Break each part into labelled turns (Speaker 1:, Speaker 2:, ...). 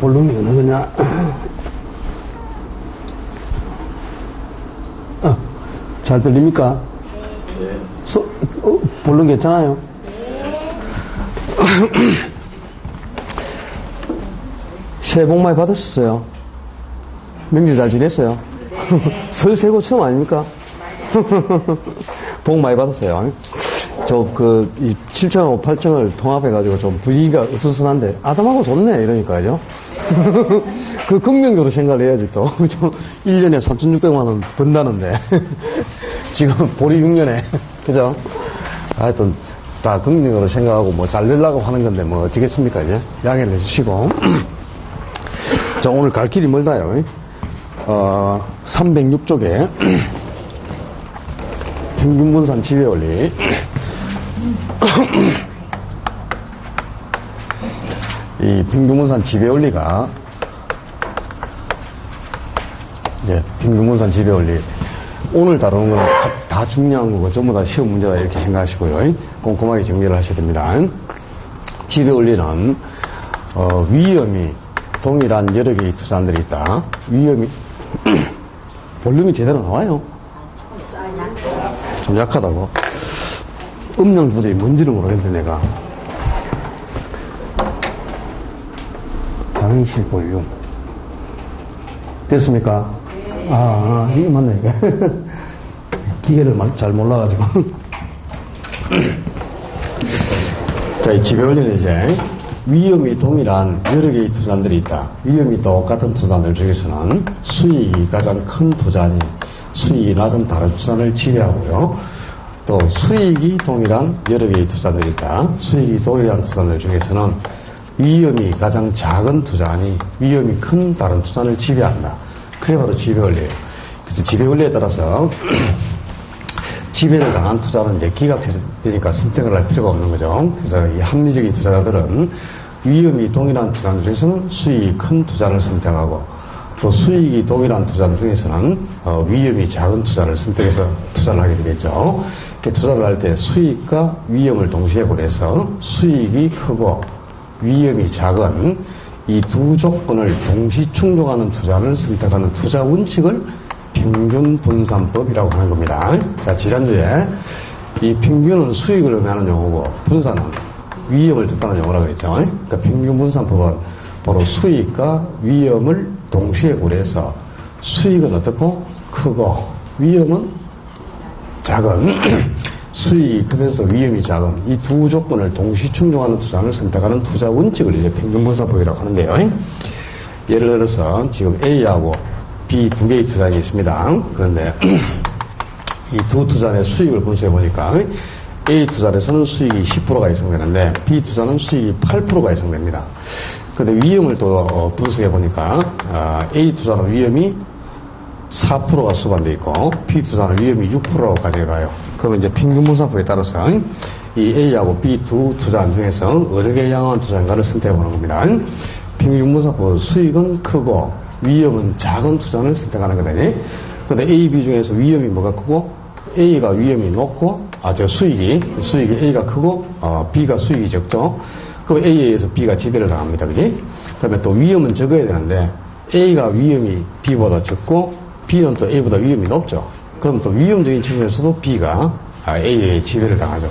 Speaker 1: 볼륨이 어느 거냐? 잘 들립니까?
Speaker 2: 네.
Speaker 1: 볼륨 괜찮아요? 새해 복 많이 받으셨어요? 명절 잘 지냈어요? 설 세고 처음 아닙니까? 복 많이 받았어요. 이 7층하고 8층을 통합해가지고 좀 분위기가 으스스한데, 아담하고 좋네, 이러니까요. 그 긍정적으로 생각을 해야지 또. 1년에 3,600만원 번다는데. 지금 보리 6년에. 그죠? 하여튼, 다 긍정적으로 생각하고 뭐 잘 되려고 하는 건데 뭐 어쩌겠습니까, 이제? 양해를 해주시고. 자, 오늘 갈 길이 멀다요. 306쪽에 평균분산 지배원리. 이 평균분산 지배원리가 이제 평균분산 지배원리 오늘 다루는 건 다 중요한 거고 전부 다 시험 문제다 이렇게 생각하시고요. 꼼꼼하게 정리를 하셔야 됩니다. 지배원리는 위험이 동일한 여러 개의 투자들이 있다. 위험이 볼륨이 제대로 나와요? 좀 약하다고. 음량 조절이 뭔지를 모르겠는데 내가. 장실 볼륨 됐습니까? 이게 맞네 이게. 기계를 잘 몰라가지고. 자, 이 지배원리는 이제 위험이 동일한 여러 개의 투자들이 있다. 위험이 똑같은 투자들 중에서는 수익이 가장 큰 투자니 수익이 낮은 다른 투자를 지배하고요. 또 수익이 동일한 여러 개의 투자들이 있다. 수익이 동일한 투자들 중에서는 위험이 가장 작은 투자니 위험이 큰 다른 투자를 지배한다. 그게 바로 지배원리예요. 그래서 지배원리에 따라서 지배를 당한 투자는 이제 기각되니까 선택을 할 필요가 없는 거죠. 그래서 이 합리적인 투자자들은 위험이 동일한 투자 중에서는 수익이 큰 투자를 선택하고 또 수익이 동일한 투자 중에서는 위험이 작은 투자를 선택해서 투자를 하게 되겠죠. 이렇게 투자를 할 때 수익과 위험을 동시에 고려해서 수익이 크고 위험이 작은 이 두 조건을 동시 충족하는 투자를 선택하는 투자 원칙을 평균분산법이라고 하는 겁니다. 자, 지난주에 이 평균은 수익을 의미하는 용어고 분산은 위험을 뜻하는 용어라고 했죠. 그러니까 평균분산법은 바로 수익과 위험을 동시에 고려해서 수익은 어떻고 크고 위험은 작은 수익이 크면서 위험이 작은 이 두 조건을 동시 충족하는 투자를 선택하는 투자 원칙을 이제 평균분산법이라고 하는데요. 예를 들어서 지금 A하고 B 두 개의 투자가 있습니다. 그런데 이 두 투자의 수익을 분석해 보니까 A 투자에서는 수익이 10%가 예상되는데 B 투자는 수익이 8%가 예상됩니다. 그런데 위험을 또 분석해 보니까 A 투자는 위험이 4%가 수반되어 있고 B 투자는 위험이 6%로 가져가요. 그러면 이제 평균분산법에 따라서 이 A하고 B 두 투자 중에서 어느 게 양호한 투자인가를 선택해 보는 겁니다. 평균분산법 수익은 크고 위험은 작은 투자를 선택하는 거다니. 근데 A, B 중에서 위험이 뭐가 크고 A가 위험이 높고 수익이 A가 크고 B가 수익이 적죠. 그럼 A에 의해서 B가 지배를 당합니다. 그지? 그다음에 또 위험은 적어야 되는데 A가 위험이 B보다 적고 B는 또 A보다 위험이 높죠. 그럼 또 위험적인 측면에서도 B가 A에 지배를 당하죠.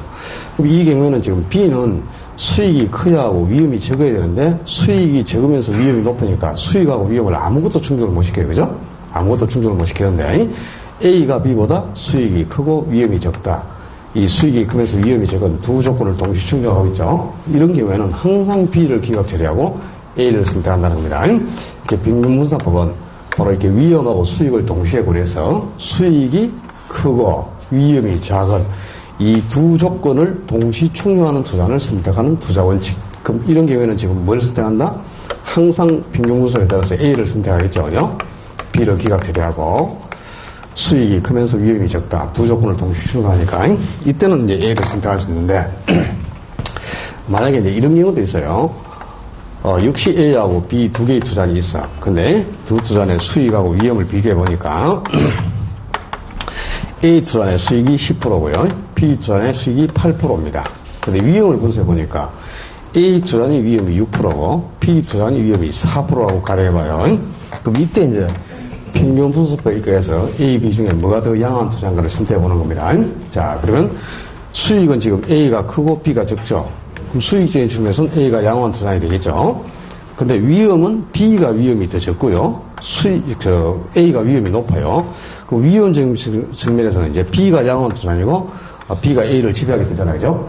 Speaker 1: 그럼 이 경우에는 지금 B는 수익이 커야 하고 위험이 적어야 되는데 수익이 적으면서 위험이 높으니까 수익하고 위험을 아무것도 충족을 못 시켜요. 그죠? 아무것도 충족을 못 시키는데 A가 B보다 수익이 크고 위험이 적다. 이 수익이 크면서 위험이 적은 두 조건을 동시 충족하고 있죠. 이런 경우에는 항상 B를 기각 처리하고 A를 선택한다는 겁니다. 이렇게 평균분산법은 바로 이렇게 위험하고 수익을 동시에 고려해서 수익이 크고 위험이 작은 이 두 조건을 동시 충족하는 투자를 선택하는 투자 원칙. 그럼 이런 경우에는 지금 뭘 선택한다? 항상 평균분산에 따라서 A를 선택하겠죠. 그죠? B를 기각 처리하고 수익이 크면서 위험이 적다. 두 조건을 동시 충족하니까 이때는 이제 A를 선택할 수 있는데 만약에 이제 이런 경우도 있어요. 역시 A하고 B 두 개의 투자는 있어. 근데 두 투자의 수익하고 위험을 비교해 보니까 A 투자의 수익이 10%고요. B 투자의 수익이 8%입니다. 근데 위험을 분석해 보니까 A 투자의 위험이 6%고 B 투자의 위험이 4%라고 가정해봐요. 그럼 이때 이제 평균 분석법에 의해서 A, B 중에 뭐가 더 양호한 투자인가를 선택해보는 겁니다. 자, 그러면 수익은 지금 A가 크고 B가 적죠. 그럼 수익적인 측면에서는 A가 양호한 투자이 되겠죠. 근데 위험은 B가 위험이 더 적고요. A가 위험이 높아요. 그 위험적인 측면에서는 이제 B가 양호한 투자이고 B가 A를 지배하게 되잖아요. 그죠?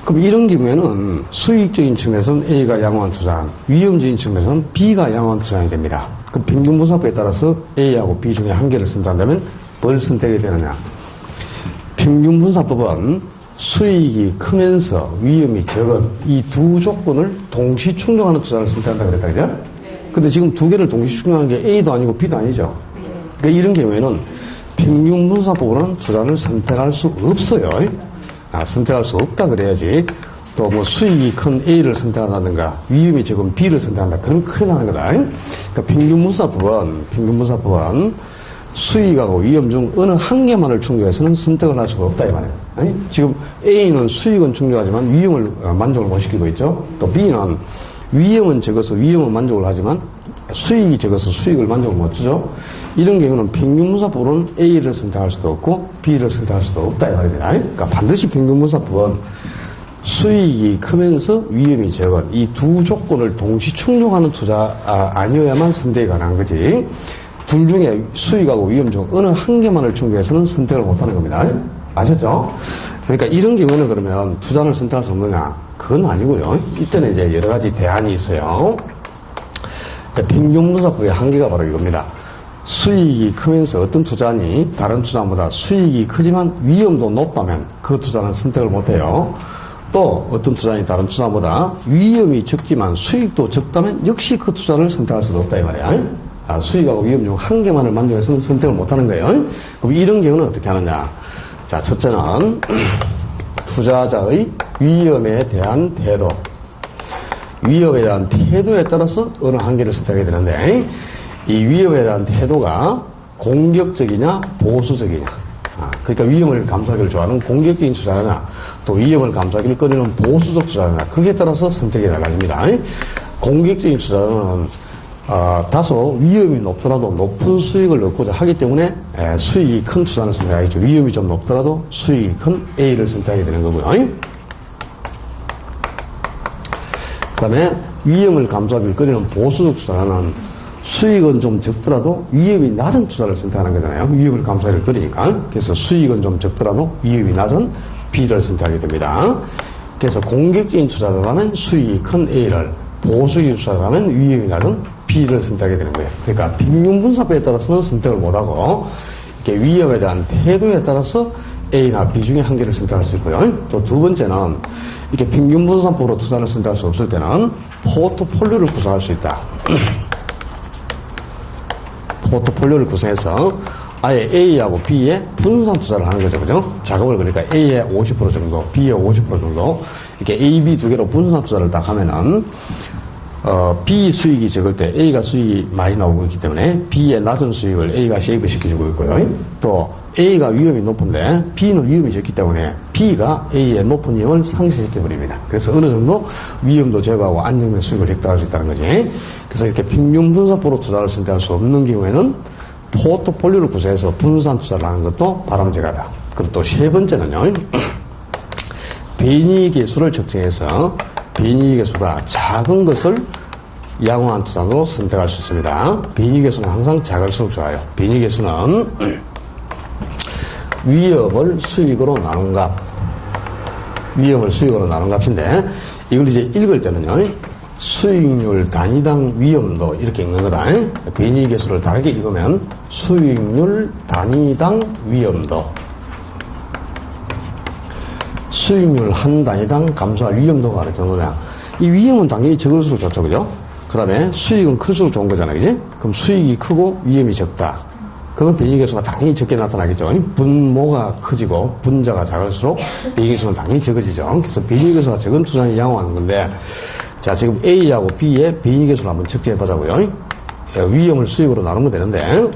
Speaker 1: 그럼 이런 경우에는 수익적인 측면에서는 A가 양호한 투자, 위험적인 측면에서는 B가 양호한 투자이 됩니다. 그럼 평균 분석법에 따라서 A하고 B 중에 한 개를 선택한다면 뭘 선택해야 되느냐? 평균 분석법은 수익이 크면서 위험이 적은 이 두 조건을 동시 충족하는 투자를 선택한다고 그랬다, 그죠? 근데 지금 두 개를 동시 충족하는 게 A도 아니고 B도 아니죠. 그러니까 이런 경우에는 평균 분석법으로는 투자를 선택할 수 없어요. 선택할 수 없다 그래야지. 또 뭐 수익이 큰 A를 선택한다든가 위험이 적은 B를 선택한다. 그러면 큰일 나는 거다. 그러니까 평균 분석법은 수익하고 위험 중 어느 한 개만을 충족해서는 선택을 할 수가 없다 이 말이에요. 아니? 지금 A는 수익은 충족하지만 위험을 만족을 못 시키고 있죠. 또 B는 위험은 적어서 위험은 만족을 하지만 수익이 적어서 수익을 만족을 못 주죠. 이런 경우는 평균 분석법으로는 A를 선택할 수도 없고 B를 선택할 수도 없다 이 말이죠. 그러니까 반드시 평균 분석법은 수익이 크면서 위험이 적은 이 두 조건을 동시 충족하는 투자 아니어야만 선택이 가능한 거지. 둘 중에 수익하고 위험 중 어느 한 개만을 충족해서는 선택을 못하는 겁니다. 아셨죠? 그러니까 이런 경우는 그러면 투자를 선택할 수 없느냐? 그건 아니고요. 이때는 이제 여러 가지 대안이 있어요. 그러니까 평균 분석법의 한계가 바로 이겁니다. 수익이 크면서 어떤 투자니 다른 투자보다 수익이 크지만 위험도 높다면 그 투자는 선택을 못해요. 또 어떤 투자니 다른 투자보다 위험이 적지만 수익도 적다면 역시 그 투자를 선택할 수도 없다 이 말이야. 수익하고 위험 중 한 개만을 만족해서는 선택을 못하는 거예요. 그럼 이런 경우는 어떻게 하느냐? 자, 첫째는 투자자의 위험에 대한 태도. 위험에 대한 태도에 따라서 어느 한 개를 선택하게 되는데 이 위험에 대한 태도가 공격적이냐 보수적이냐. 그러니까 위험을 감수하기를 좋아하는 공격적인 투자냐 또 위험을 감수하기를 꺼리는 보수적 투자냐 그게 따라서 선택이 달라집니다. 공격적인 투자는 다소 위험이 높더라도 높은 수익을 얻고자 하기 때문에 수익이 큰 투자를 선택하겠죠. 위험이 좀 높더라도 수익이 큰 A를 선택하게 되는 거고요. 그 다음에 위험을 감수하기를 꺼리는 보수적 투자는 수익은 좀 적더라도 위험이 낮은 투자를 선택하는 거잖아요. 위험을 감수하기를 꺼리니까. 그래서 수익은 좀 적더라도 위험이 낮은 B를 선택하게 됩니다. 그래서 공격적인 투자자라면 수익이 큰 A를, 보수적인 투자자라면 위험이 낮은 B를 선택하게 되는 거예요. 그러니까 평균 분석법에 따라서는 선택을 못하고 이렇게 위험에 대한 태도에 따라서 A나 B 중에 한 개를 선택할 수 있고요. 또 두 번째는 이렇게 평균 분석법으로 투자를 선택할 수 없을 때는 포트폴리오를 구성할 수 있다. 포트폴리오를 구성해서 아예 A하고 B에 분산 투자를 하는 거죠. 그죠? 작업을 그러니까 A의 50% 정도, B의 50% 정도 이렇게 A, B 두 개로 분산 투자를 딱 하면은 B 수익이 적을 때 A가 수익이 많이 나오고 있기 때문에 B의 낮은 수익을 A가 쉐이브 시켜주고 있고요. 또 A가 위험이 높은데 B는 위험이 적기 때문에 B가 A의 높은 위험을 상쇄시켜버립니다. 그래서 어느 정도 위험도 제거하고 안정된 수익을 획득할 수 있다는 거지. 그래서 이렇게 평균 분석법으로 투자를 선택할 수 없는 경우에는 포트폴리오를 구성해서 분산 투자를 하는 것도 바람직하다. 그리고 또 세 번째는요. 변이계수를 측정해서 변이계수가 작은 것을 양호한 투자로 선택할 수 있습니다. 변이계수는 항상 작을수록 좋아요. 변이계수는 위험을 수익으로 나눈 값. 위험을 수익으로 나눈 값인데 이걸 이제 읽을 때는요. 수익률 단위당 위험도 이렇게 읽는 거다. 변이계수를 다르게 읽으면 수익률 단위당 위험도. 수익률 한 단위당 감소할 위험도가 이렇게 거냐. 이 위험은 당연히 적을수록 좋죠. 그죠? 그 다음에 수익은 클수록 좋은 거잖아요. 그지? 그럼 수익이 크고 위험이 적다. 그러면 변이계수가 당연히 적게 나타나겠죠. 분모가 커지고 분자가 작을수록 변이계수는 당연히 적어지죠. 그래서 변이계수가 적은 투자는 양호하는 건데 자, 지금 A하고 B의 변이계수를 한번 측정해보자고요. 위험을 수익으로 나누면 되는데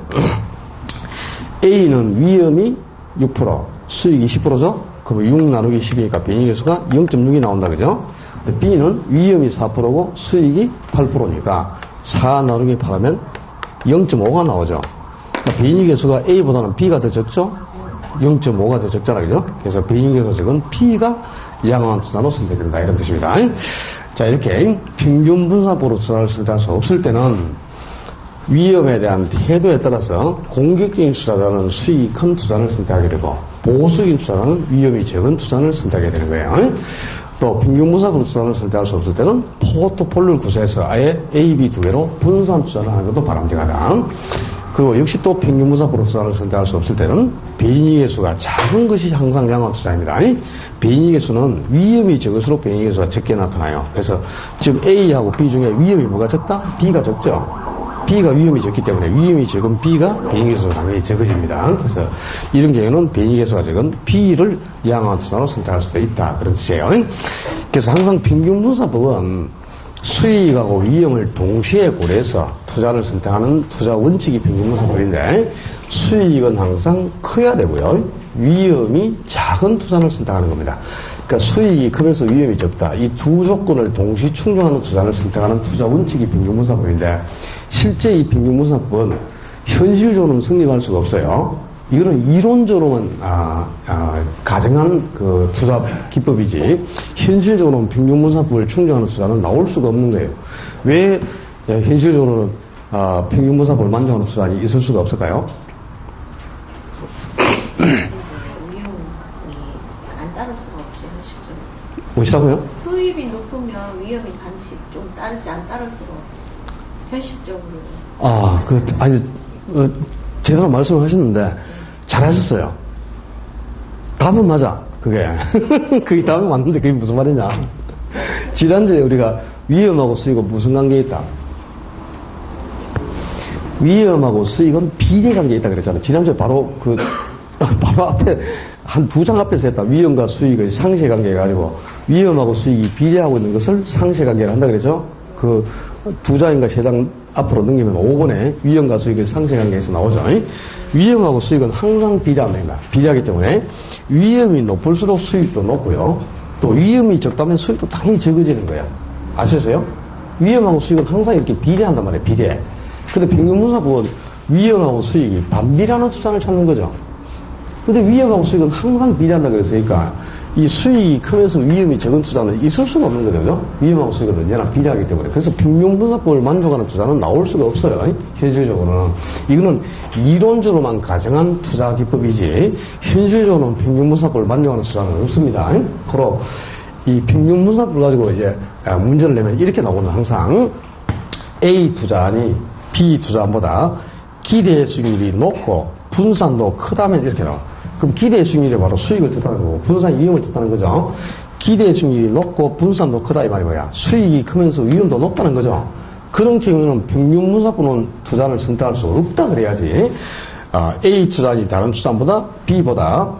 Speaker 1: A는 위험이 6%, 수익이 10%죠? 그럼 6 나누기 10이니까 변이계수가 0.6이 나온다, 그죠? 근데 B는 위험이 4%고 수익이 8%니까 4 나누기 8하면 0.5가 나오죠. 그러니까 배인익계수가 A보다는 B가 더 적죠? 0.5가 더 적잖아, 그죠? 그래서 배인익계수는 B가 양호한 투자로 선택된다, 이런 뜻입니다. 자, 이렇게 평균 분산법으로 투자를 선택할 수 없을 때는 위험에 대한 태도에 따라서 공격적인 투자자는 수익이 큰 투자를 선택하게 되고 보수적인 투자자는 위험이 적은 투자를 선택하게 되는 거예요. 또 평균 분산법으로 투자를 선택할 수 없을 때는 포트폴리오를 구성해서 아예 A, B 두 개로 분산 투자를 하는 것도 바람직하다. 그리고 역시 또 평균 분산법으로 투자를 선택할 수 없을 때는 배인익계수가 작은 것이 항상 양호한 투자입니다. 배인익계수는 위험이 적을수록 배인익계수가 적게 나타나요. 그래서 지금 A하고 B 중에 위험이 뭐가 적다? B가 적죠. B가 위험이 적기 때문에 위험이 적은 B가 배인익계수가 당연히 적어집니다. 그래서 이런 경우는 배인익계수가 적은 B를 양호한 투자로 선택할 수도 있다, 그런 뜻이에요. 그래서 항상 평균 분산법은 수익하고 위험을 동시에 고려해서 투자를 선택하는 투자 원칙이 평균 분산법인데 수익은 항상 커야 되고요. 위험이 작은 투자를 선택하는 겁니다. 그러니까 수익이 크면서 위험이 적다. 이 두 조건을 동시 충족하는 투자를 선택하는 투자 원칙이 평균 분산법인데 실제 이 평균 분산법은 현실적으로는 성립할 수가 없어요. 이거는 이론적으로만 가정한 그 투자 기법이지 현실적으로는 평균 분산법을 충족하는 투자는 나올 수가 없는 거예요. 왜 현실적으로는 평균 분산법을 만족하는 투자가 있을 수가 없을까요?
Speaker 2: 위험이 안 따를 수가 없지, 현실적으로.
Speaker 1: 뭐시라고요?
Speaker 2: 수입이 높으면 위험이 반드시 좀 따르지 안 따를 수가 없지, 현실적으로.
Speaker 1: 제대로 말씀을 하셨는데 잘하셨어요. 답은 맞아. 그게 답은 맞는데 그게 무슨 말이냐? 지난주에 우리가 위험하고 수익은 무슨 관계에 있다? 위험하고 수익은 비례 관계에 있다 그랬잖아요. 지난주에 바로 앞에 한 두 장 앞에서 했다. 위험과 수익의 상쇄 관계 가지고 위험하고 수익이 비례하고 있는 것을 상쇄 관계를 한다 그랬죠. 그 두 장인가 세 장 앞으로 넘기면 5번에 위험과 수익의 상쇄 관계에서 나오죠. 위험하고 수익은 항상 비례한다. 비례하기 때문에 위험이 높을수록 수익도 높고요. 또 위험이 적다면 수익도 당연히 적어지는 거야. 아셨어요? 위험하고 수익은 항상 이렇게 비례한단 말이에요. 비례. 근데 평균 분산법은 위험하고 수익이 반비례하는 투자를 찾는 거죠. 근데 위험하고 수익은 항상 비례한다 그랬으니까 이 수익이 크면서 위험이 적은 투자는 있을 수가 없는 거죠. 위험하고 수익은 언제나 비례하기 때문에. 그래서 평균 분산법을 만족하는 투자는 나올 수가 없어요. 현실적으로는. 이거는 이론적으로만 가정한 투자 기법이지 현실적으로는 평균 분산법을 만족하는 투자는 없습니다. 그리고 이 평균 분산법을 가지고 이제 문제를 내면 이렇게 나오는 항상 A 투자안이 B 투자안보다 기대 수익률이 높고 분산도 크다면 이렇게 나와. 그럼 기대 수익률이 바로 수익을 뜻하는 거고 분산 위험을 뜻하는 거죠. 기대 수익률이 높고 분산도 크다 이 말이 뭐야? 수익이 크면서 위험도 높다는 거죠. 그런 경우는 평균 분산법은 투자를 선택할 수 없다 그래야지. A 투자안이 다른 투자안보다 B보다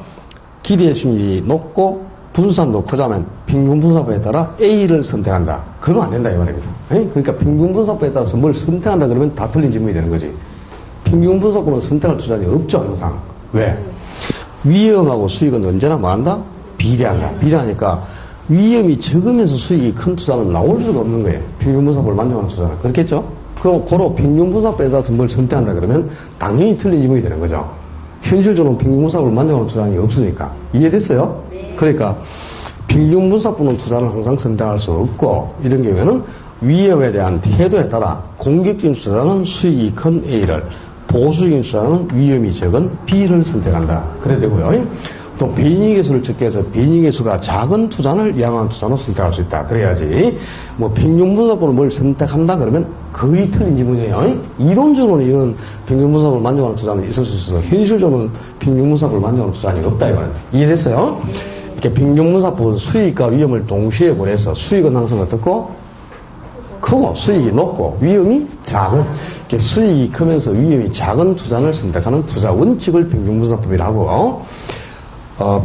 Speaker 1: 기대 수익률이 높고 분산도 크다면 평균 분산법에 따라 A를 선택한다. 그러면 안 된다 이 말입니다. 그러니까 평균 분산법에 따라서 뭘 선택한다 그러면 다 틀린 질문이 되는 거지. 평균 분산법은 선택할 투자는 없죠 항상. 왜? 위험하고 수익은 언제나 뭐한다? 비례한다. 비례하니까 위험이 적으면서 수익이 큰 투자는 나올 수가 없는 거예요. 평균 분산법을 만족하는 투자는. 그렇겠죠? 고로 평균 분산법에 따라서 뭘 선택한다 그러면 당연히 틀린 질문이 되는 거죠. 현실적으로 평균 분산법을 만족하는 투자는 없으니까. 이해됐어요?
Speaker 2: 네.
Speaker 1: 그러니까 평균 분산법은 투자를 항상 선택할 수 없고 이런 경우에는 위험에 대한 태도에 따라 공격적인 투자는 수익이 큰 A를 보수적인 투자는 위험이 적은 B를 선택한다. 그래야 되고요. 또 배인익계수를 적게 해서 배인익계수가 작은 투자를 양호한 투자로 선택할 수 있다. 그래야지 뭐 평균 분산법을 뭘 선택한다 그러면 거의 틀린 지문이에요. 이론적으로는 이런 평균 분산법을 만족하는 투자는 있을 수 있어서 현실적으로는 평균 분산법을 만족하는 투자는 없다 이거입니다. 이해됐어요? 이렇게 평균 분산법은 수익과 위험을 동시에 고려해서 수익은 항상 어떻고 크고 수익이 높고 위험이 작은 이렇게 수익이 크면서 위험이 작은 투자를 선택하는 투자 원칙을 평균 분산법이라고.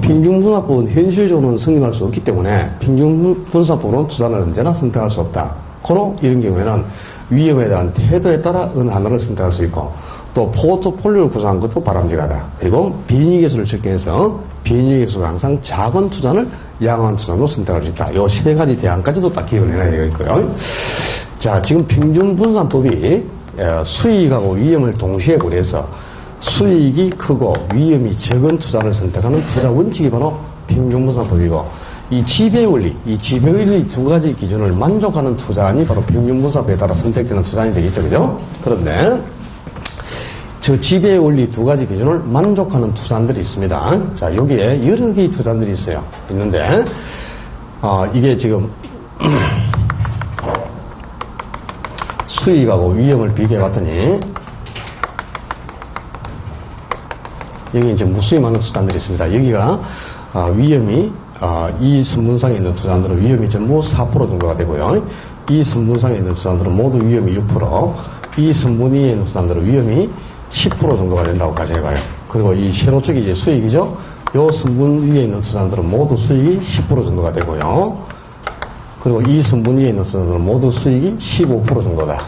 Speaker 1: 평균 분산법은 현실적으로는 성립할 수 없기 때문에 평균 분산법으로는 투자를 언제나 선택할 수 없다. 그로 이런 경우에는 위험에 대한 태도에 따라 어느 하나를 선택할 수 있고 또 포트폴리오를 구성한 것도 바람직하다. 그리고 배인익계수를 적용해서 비행력에서도 항상 작은 투자를 양호한 투자로 선택할 수 있다. 요 세 가지 대안까지도 딱 기억을 해놔야 되겠고요. 자, 지금 평균분산법이 수익하고 위험을 동시에 고려해서 수익이 크고 위험이 적은 투자를 선택하는 투자 원칙이 바로 평균분산법이고, 이 지배원리 두 가지 기준을 만족하는 투자안이 바로 평균분산법에 따라 선택되는 투자안이 되겠죠, 그죠? 그런데 저 지배원리 두 가지 기준을 만족하는 투자안들이 있습니다. 자, 여기에 여러 개의 투자안들이 있는데 이게 지금 수익하고 위험을 비교해봤더니 여기 이제 무수히 많은 투자안들이 있습니다. 여기가 위험이 이 선분상에 있는 투자안들은 위험이 전부 4% 정도가 되고요. 이 선분상에 있는 투자안들은 모두 위험이 6%, 이 선분 위에 있는 투자안들은 위험이 10% 정도가 된다고 가정해봐요. 그리고 이 세로 쪽이 이제 수익이죠. 요 선분 위에 있는 투자안들은 모두 수익이 10% 정도가 되고요. 그리고 이 선분 위에 있는 투자안들은 모두 수익이 15% 정도다.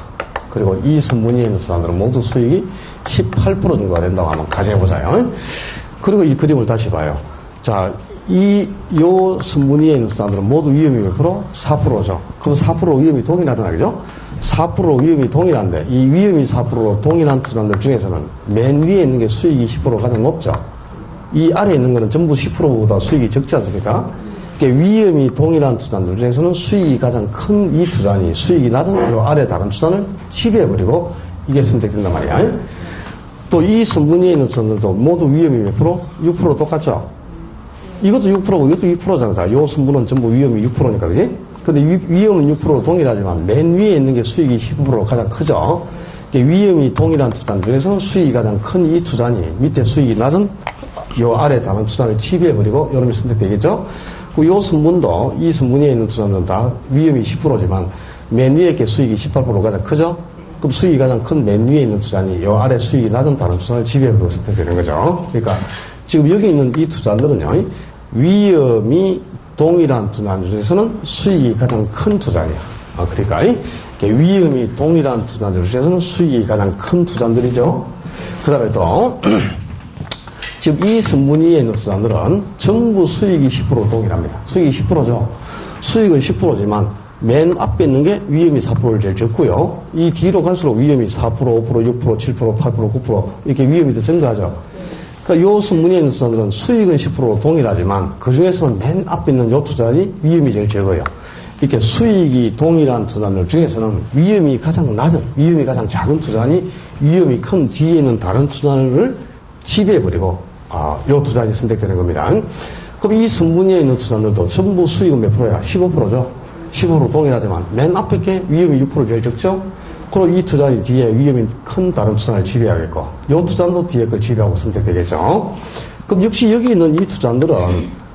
Speaker 1: 그리고 이 선분 위에 있는 투자안들은 모두 수익이 18% 정도가 된다고 한번 가정해보자요. 그리고 이 그림을 다시 봐요. 자, 요 선분 위에 있는 투자들은 모두 위험이 몇 프로? 4%죠. 그럼 4% 위험이 동일하잖아요, 그죠? 4% 위험이 동일한데, 이 위험이 4%로 동일한 투자들 중에서는 맨 위에 있는 게 수익이 10% 가장 높죠. 이 아래에 있는 거는 전부 10%보다 수익이 적지 않습니까? 그러니까 위험이 동일한 투자들 중에서는 수익이 가장 큰 이 투자니 수익이 낮은 요 아래 다른 투자를 지배해버리고 이게 선택된단 말이야. 또 이 선분 위에 있는 투자들도 모두 위험이 몇 프로? 6% 똑같죠? 이것도 6%고 이것도 6%잖아. 요 선분은 전부 위험이 6%니까, 그지? 근데 위험은 6% 동일하지만 맨 위에 있는 게 수익이 15% 가장 크죠. 위험이 동일한 투자 중에서는 수익이 가장 큰 이 투자니 밑에 수익이 낮은 요 아래 다른 투자를 지배해버리고 여름이 선택되겠죠? 요 선분도 이 선분 위에 있는 투자는 다 위험이 10%지만 맨 위에 게 수익이 18% 가장 크죠? 그럼 수익이 가장 큰 맨 위에 있는 투자니 요 아래 수익이 낮은 다른 투자를 지배해버리고 선택되는 거죠. 그러니까 지금 여기 있는 이 투자들은요, 위험이 동일한 투자 중에서는 수익이 가장 큰 투자예요. 그러니까 위험이 동일한 투자들 중에서는 수익이 가장 큰 투자들이죠. 그 다음에 또 지금 이 선분 위에 있는 투자들은 전부 수익이 10% 동일합니다. 수익이 10%죠. 수익은 10%지만 맨 앞에 있는 게 위험이 4%를 제일 적고요. 이 뒤로 갈수록 위험이 4%, 5%, 6%, 7%, 8%, 9% 이렇게 위험이 더 증가하죠. 그러니까 요 선분위에 있는 투자들은 수익은 10% 동일하지만 그 중에서는 맨 앞에 있는 요 투자들이 위험이 제일 적어요. 이렇게 수익이 동일한 투자들 중에서는 위험이 가장 낮은, 위험이 가장 작은 투자니 위험이 큰 뒤에 있는 다른 투자를 지배해버리고 요 투자들이 선택되는 겁니다. 그럼 이 선분위에 있는 투자들도 전부 수익은 몇 프로야? 15%죠. 15% 동일하지만 맨 앞에 게 위험이 6% 제일 적죠. 그리고 이 투자의 뒤에 위험이 큰 다른 투자를 지배하겠고, 이 투자도 뒤에 걸 지배하고 선택되겠죠. 그럼 역시 여기 있는 이 투자들은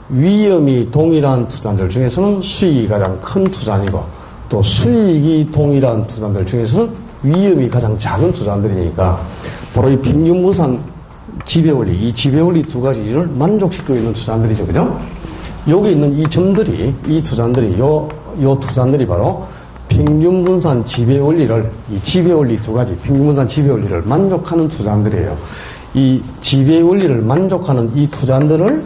Speaker 1: 위험이 동일한 투자들 중에서는 수익이 가장 큰 투자이고, 또 수익이 동일한 투자들 중에서는 위험이 가장 작은 투자들이니까, 바로 이 평균분산 지배원리, 이 지배원리 두 가지를 만족시키고 있는 투자들이죠, 그죠? 여기 있는 이 점들이, 이 투자들이, 요 투자들이 바로 평균분산 지배원리를, 이 지배원리 두 가지, 평균분산 지배원리를 만족하는 투자들이에요. 이 지배원리를 만족하는 이 투자들을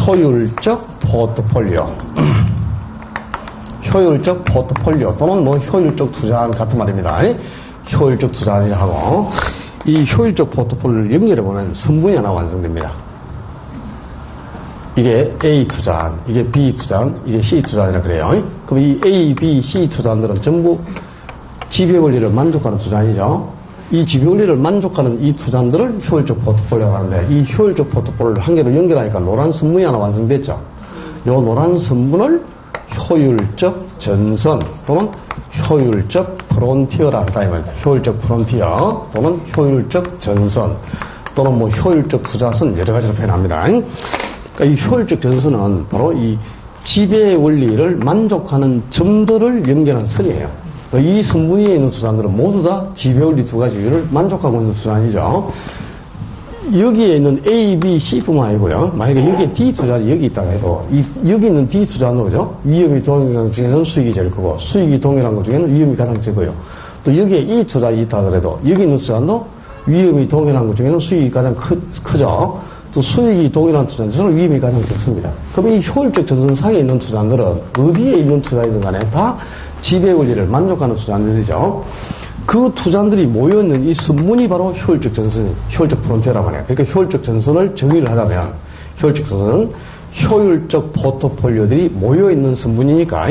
Speaker 1: 효율적 포트폴리오, 효율적 포트폴리오 또는 뭐 효율적 투자안 같은 말입니다. 효율적 투자안이라 하고, 이 효율적 포트폴리오를 연결해보면 선분이 하나 완성됩니다. 이게 A 투자안, 이게 B 투자안, 이게 C 투자안이라 그래요. 그럼 이 A, B, C 투자안들은 전부 지배원리를 만족하는 투자안이죠. 이 지배원리를 만족하는 이 투자안들을 효율적 포트폴리오라고 하는데, 이 효율적 포트폴리오를 한 개로 연결하니까 노란 선분이 하나 완성됐죠. 요 노란 선분을 효율적 전선 또는 효율적 프론티어라 한다 이 말입니다. 효율적 프론티어 또는 효율적 전선 또는 뭐 효율적 투자선 여러 가지로 표현합니다. 그러니까 이 효율적 전선은 바로 이 지배 원리를 만족하는 점들을 연결한 선이에요. 이 선분 위에 있는 투자들은 모두 다 지배 원리 두 가지를 만족하고 있는 투자이죠. 여기에 있는 A, B, C뿐만 아니고요. 만약에 여기에 D 투자가 여기 있다고 해도 여기 있는 D 투자는 그죠? 위험이 동일한 것 중에는 수익이 제일 크고 수익이 동일한 것 중에는 위험이 가장 적어요. 또 여기에 E 투자가 있다 하더라도 여기 있는 투자도 위험이 동일한 것 중에는 수익이 가장 크죠. 또 수익이 동일한 투자자는 위험이 가장 적습니다. 그럼 이 효율적 전선상에 있는 투자들은 어디에 있는 투자이든 간에 다 지배 원리를 만족하는 투자들이죠. 그 투자들이 모여있는 이 선문이 바로 효율적 전선, 효율적 프론티어라고 하네요. 그러니까 효율적 전선을 정의를 하자면 효율적 전선은 효율적 포트폴리오들이 모여있는 선문이니까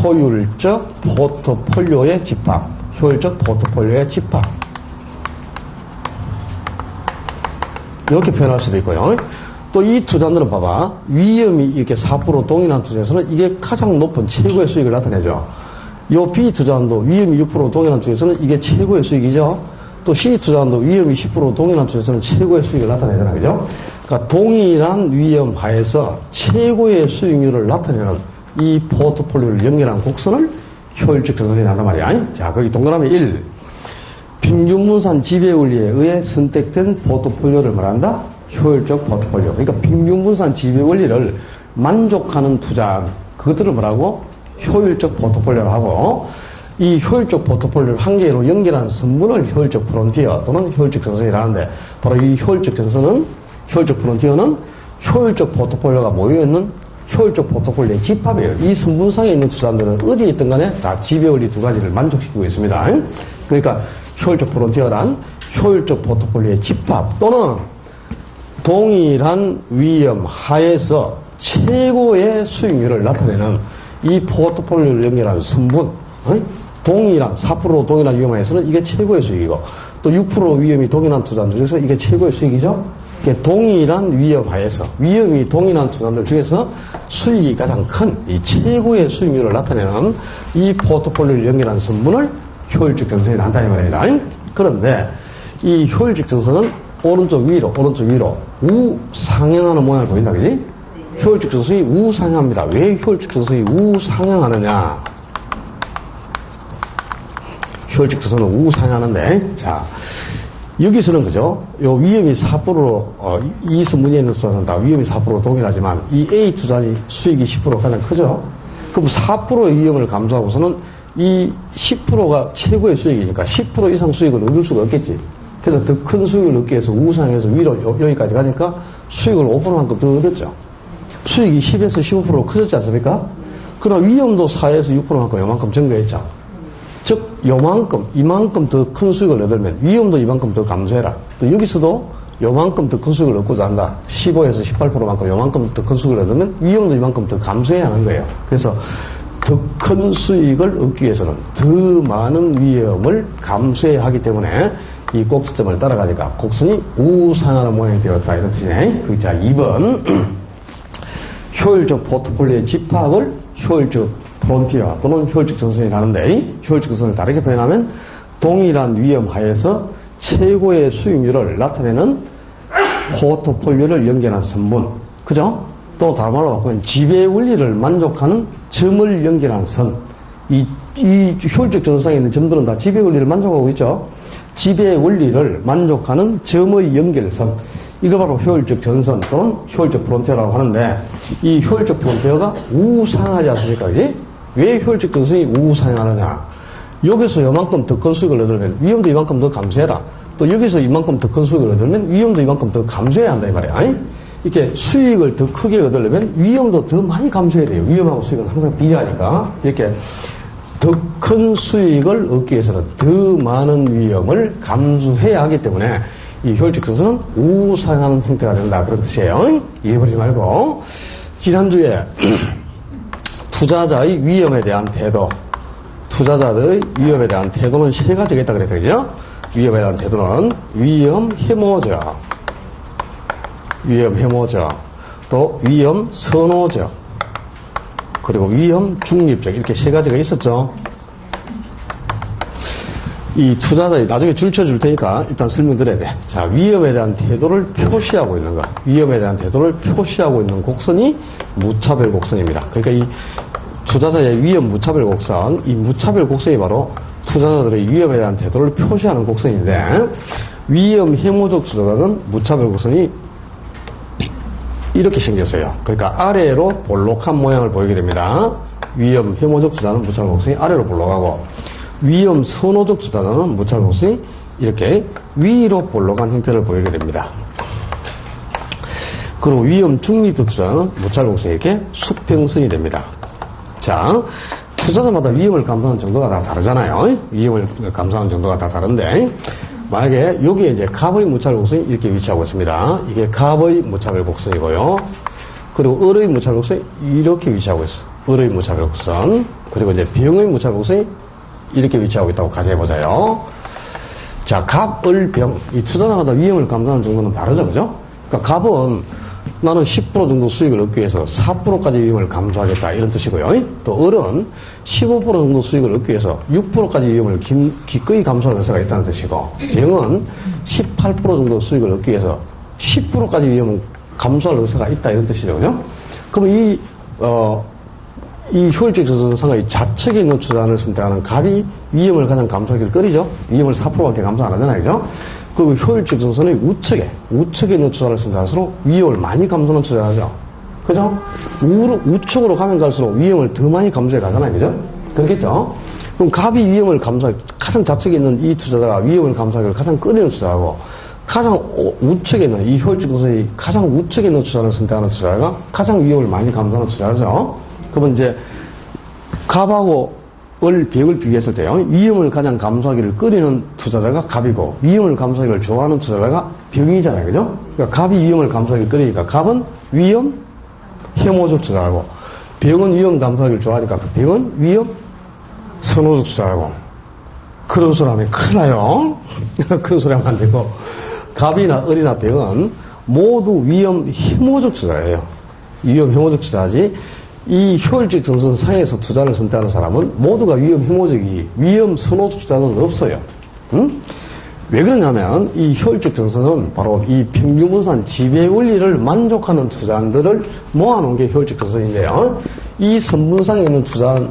Speaker 1: 효율적 포트폴리오의 집합, 효율적 포트폴리오의 집합. 이렇게 표현할 수도 있고요. 또 이 투자들은 봐봐. 위험이 이렇게 4% 동일한 투자에서는 이게 가장 높은 최고의 수익을 나타내죠. 요 B 투자한도 위험이 6% 동일한 투자에서는 이게 최고의 수익이죠. 또 C 투자한도 위험이 10% 동일한 투자에서는 최고의 수익을 나타내잖아. 그죠? 그러니까 동일한 위험 하에서 최고의 수익률을 나타내는 이 포트폴리오를 연결한 곡선을 효율적 전선이 한단 말이야. 자, 거기 동그라미 1. 평균분산 지배원리에 의해 선택된 포트폴리오를 말한다? 효율적 포트폴리오. 그러니까 평균분산 지배원리를 만족하는 투자, 그것들을 뭐라고? 효율적 포트폴리오를 하고, 이 효율적 포트폴리오를 한 개로 연결한 선분을 효율적 프론티어 또는 효율적 전선이라는데, 바로 이 효율적 전선은, 효율적 프론티어는 효율적 포트폴리오가 모여있는 효율적 포트폴리오의 집합이에요. 이 선분상에 있는 투자들은 어디에 있든 간에 다 지배원리 두 가지를 만족시키고 있습니다. 그러니까 효율적 프론티어란 효율적 포트폴리오의 집합 또는 동일한 위험 하에서 최고의 수익률을 나타내는 이 포트폴리오를 연결하는 선분, 동일한 4% 동일한 위험 하에서는 이게 최고의 수익이고 또 6% 위험이 동일한 투자들 중에서 이게 최고의 수익이죠. 동일한 위험 하에서 위험이 동일한 투자들 중에서 수익이 가장 큰 이 최고의 수익률을 나타내는 이 포트폴리오를 연결하는 선분을 효율적 전선이 난다 이 말입니다. 그런데 이 효율적 전선은 오른쪽 위로 우상향하는 모양을 보인다, 그지? 효율적 전선이 우상향합니다. 왜 효율적 전선이 우상향하느냐? 효율적 전선은 우상향하는데, 자, 여기서는 그죠? 요 위험이 4%로, 이 선문에 있는 투자는 다 위험이 4% 동일하지만, 이 A 투자의 수익이 10% 가장 크죠? 그럼 4%의 위험을 감수하고서는 이 10%가 최고의 수익이니까 10% 이상 수익을 얻을 수가 없겠지. 그래서 더 큰 수익을 얻기 위해서 우상해서 위로 여기까지 가니까 수익을 5%만큼 더 얻었죠. 수익이 10에서 15% 커졌지 않습니까? 그러나 위험도 4에서 6%만큼 요만큼 증가했죠. 즉 이만큼 더 큰 수익을 얻으면 위험도 이만큼 더 감소해라. 또 여기서도 요만큼 더 큰 수익을 얻고자 한다. 15에서 18%만큼 요만큼 더 큰 수익을 얻으면 위험도 이만큼 더 감소해야 하는 거예요. 그래서 더 큰 수익을 얻기 위해서는 더 많은 위험을 감수해야 하기 때문에 이 꼭지점을 따라가니까 곡선이 우상하는 모양이 되었다 이런 뜻이네. 자, 2번 효율적 포트폴리오의 집합을 효율적 프론티어 또는 효율적 전선이 하는데 효율적 전선을 다르게 표현하면 동일한 위험 하에서 최고의 수익률을 나타내는 포트폴리오를 연결한 선분, 그죠? 또 다른 말로 바꾸면 지배 원리를 만족하는 점을 연결한 선. 이 효율적 전선상에 있는 점들은 다 지배 원리를 만족하고 있죠. 지배 원리를 만족하는 점의 연결선. 이거 바로 효율적 전선 또는 효율적 프론티어라고 하는데 이 효율적 프론티어가 우상하지 않습니까? 그지? 왜 효율적 전선이 우상하느냐? 여기서 이만큼 더 큰 수익을 얻으면 위험도 이만큼 더 감소해라. 또 여기서 이만큼 더 큰 수익을 얻으면 위험도 이만큼 더 감소해야 한다 이 말이야. 아니? 이렇게 수익을 더 크게 얻으려면 위험도 더 많이 감소해야 돼요. 위험하고 수익은 항상 비례하니까. 이렇게 더 큰 수익을 얻기 위해서는 더 많은 위험을 감수해야 하기 때문에 이 효율적 전선은 우상하는 형태가 된다. 그런 뜻이에요. 이해버리지 말고. 지난주에 투자자의 위험에 대한 태도, 투자자들의 위험에 대한 태도는 세 가지가 있다 그랬죠. 그죠? 위험에 대한 태도는 위험 해모적, 또 위험 선호적, 그리고 위험 중립적 이렇게 세 가지가 있었죠. 이 투자자들이 나중에 줄 쳐줄 테니까 일단 설명드려야 돼. 자, 위험에 대한 태도를 표시하고 있는 거. 위험에 대한 태도를 표시하고 있는 곡선이 무차별 곡선입니다. 그러니까 이 투자자의 위험 무차별 곡선, 이 무차별 곡선이 바로 투자자들의 위험에 대한 태도를 표시하는 곡선인데 위험 해모적 투자자는 무차별 곡선이 이렇게 생겼어요. 그러니까 아래로 볼록한 모양을 보이게 됩니다. 위험 해모적 투자는 무차별 곡선이 아래로 볼록하고 위험 선호적 투자자는 무차별 곡선이 이렇게 위로 볼록한 형태를 보이게 됩니다. 그리고 위험 중립적 투자는 무차별곡선이 수평선이 됩니다. 자, 투자자마다 위험을 감수하는 정도가 다 다르잖아요. 위험을 감수하는 정도가 다 다른데, 만약에 여기에 이제 갑의 무차별곡선이 이렇게 위치하고 있습니다. 이게 갑의 무차별곡선이고요. 그리고 을의 무차별곡선이 이렇게 위치하고 있어. 을의 무차별곡선. 그리고 이제 병의 무차별곡선이 이렇게 위치하고 있다고 가정해보자요. 자, 갑, 을, 병. 이 투자자마다 위험을 감수하는 정도는 다르죠, 그죠? 그러니까 갑은 나는 10% 정도 수익을 얻기 위해서 4%까지 위험을 감수하겠다, 이런 뜻이고요. 또 을은 15% 정도 수익을 얻기 위해서 6%까지 위험을 기꺼이 감수할 의사가 있다는 뜻이고, 병은 18% 정도 수익을 얻기 위해서 10%까지 위험을 감수할 의사가 있다, 이런 뜻이죠, 그죠? 그러면 이 효율적 조선상의 좌측에 있는 투자를 선택하는 갑이 위험을 가장 감수하기를 꺼리죠? 위험을 4%밖에 감수 안 하잖아요, 그죠? 그 효율적 조선의 우측에 있는 투자를 선택할수록 위험을 많이 감수하는 투자를 하죠. 그죠? 우측으로 가면 갈수록 위험을 더 많이 감수해 가잖아요, 그죠? 그렇겠죠? 그럼 갑이 위험을 가장 좌측에 있는 이 투자자가 위험을 감수하기를 가장 꺼리는 투자하고, 가장 우측에 있는, 이 효율적 조선의 가장 우측에 있는 투자를 선택하는 투자자가 가장 위험을 많이 감수하는 투자죠. 그러면 이제 갑하고 병을 비교했을 때요, 위험을 가장 감수하기를 꺼리는 투자자가 갑이고, 위험을 감수하기를 좋아하는 투자자가 병이잖아요, 그죠? 그러니까 갑이 위험을 감수하기를 꺼리니까 갑은 위험 혐오적 투자하고, 병은 위험 감수하기를 좋아하니까 그 병은 위험 선호적 투자하고. 그런 소리 하면 큰일 나요. 그런 소리 하면 안 되고, 갑이나 을이나 병은 모두 위험 혐오적 투자예요. 위험 혐오적 투자지, 이 효율적 정선 상에서 투자를 선택하는 사람은 모두가 위험 혐오적이, 위험 선호적 투자는 없어요. 응? 왜 그러냐면, 이 효율적 정선은 바로 이 평균분산 지배 원리를 만족하는 투자들을 모아놓은 게 효율적 정선인데요. 이 선분상에 있는 투자를,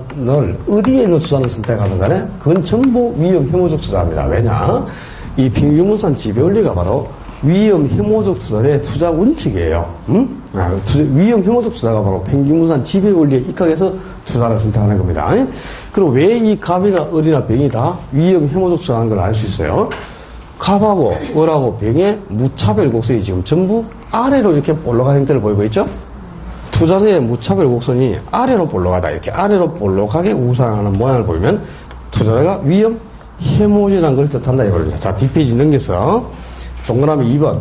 Speaker 1: 어디에 있는 투자를 선택하든 간에, 그건 전부 위험 혐오적 투자입니다. 왜냐? 이 평균분산 지배 원리가 바로 위험 혐오적 투자의 투자 원칙이에요. 응? 위험 혐오적 투자가 바로 평균분산 지배 원리에 입각해서 투자를 선택하는 겁니다. 그리고 왜 이 갑이나 을이나 병이 다 위험 혐오적 투자라는 걸 알 수 있어요? 갑하고 을하고 병의 무차별 곡선이 지금 전부 아래로 이렇게 볼록한 형태를 보이고 있죠? 투자자의 무차별 곡선이 아래로 볼록하다. 이렇게 아래로 볼록하게 우상하는 모양을 보이면 투자자가 위험 혐오적이라는 걸 뜻한다 이겁니다. 자, 뒷페이지 넘겨서 동그라미 2번.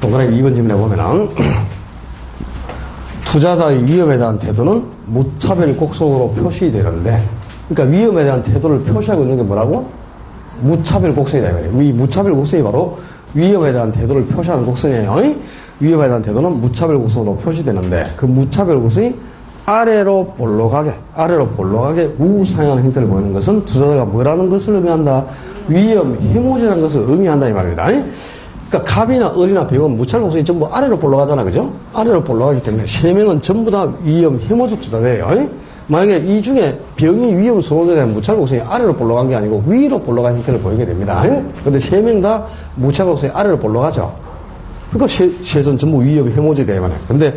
Speaker 1: 동그라미 2번 질문에 보면은, 투자자의 위험에 대한 태도는 무차별 곡선으로 표시되는데, 그러니까 위험에 대한 태도를 표시하고 있는 게 뭐라고? 무차별 곡선이다. 이 무차별 곡선이 바로 위험에 대한 태도를 표시하는 곡선이에요. 위험에 대한 태도는 무차별 곡선으로 표시되는데, 그 무차별 곡선이 아래로 볼록하게 우상향하는 형태를 보이는 것은 투자자가 뭐라는 것을 의미한다? 위험 혐오적이라는 것을 의미한다 이 말입니다. 그러니까 갑이나 을이나 병은 무차별 곡선이 전부 아래로 볼록하잖아, 그죠? 아래로 볼록하기 때문에 세 명은 전부 다 위험 혐오적 투자자예요. 만약에 이 중에 병이 위험 선호자라면 무차별 곡선이 아래로 볼록한 게 아니고 위로 볼록한 형태를 보이게 됩니다. 그런데 세 명 다 무차별 곡선이 아래로 볼록하죠. 그러니까 셋은 전부 위험 혐오적이다 이 말이에요. 근데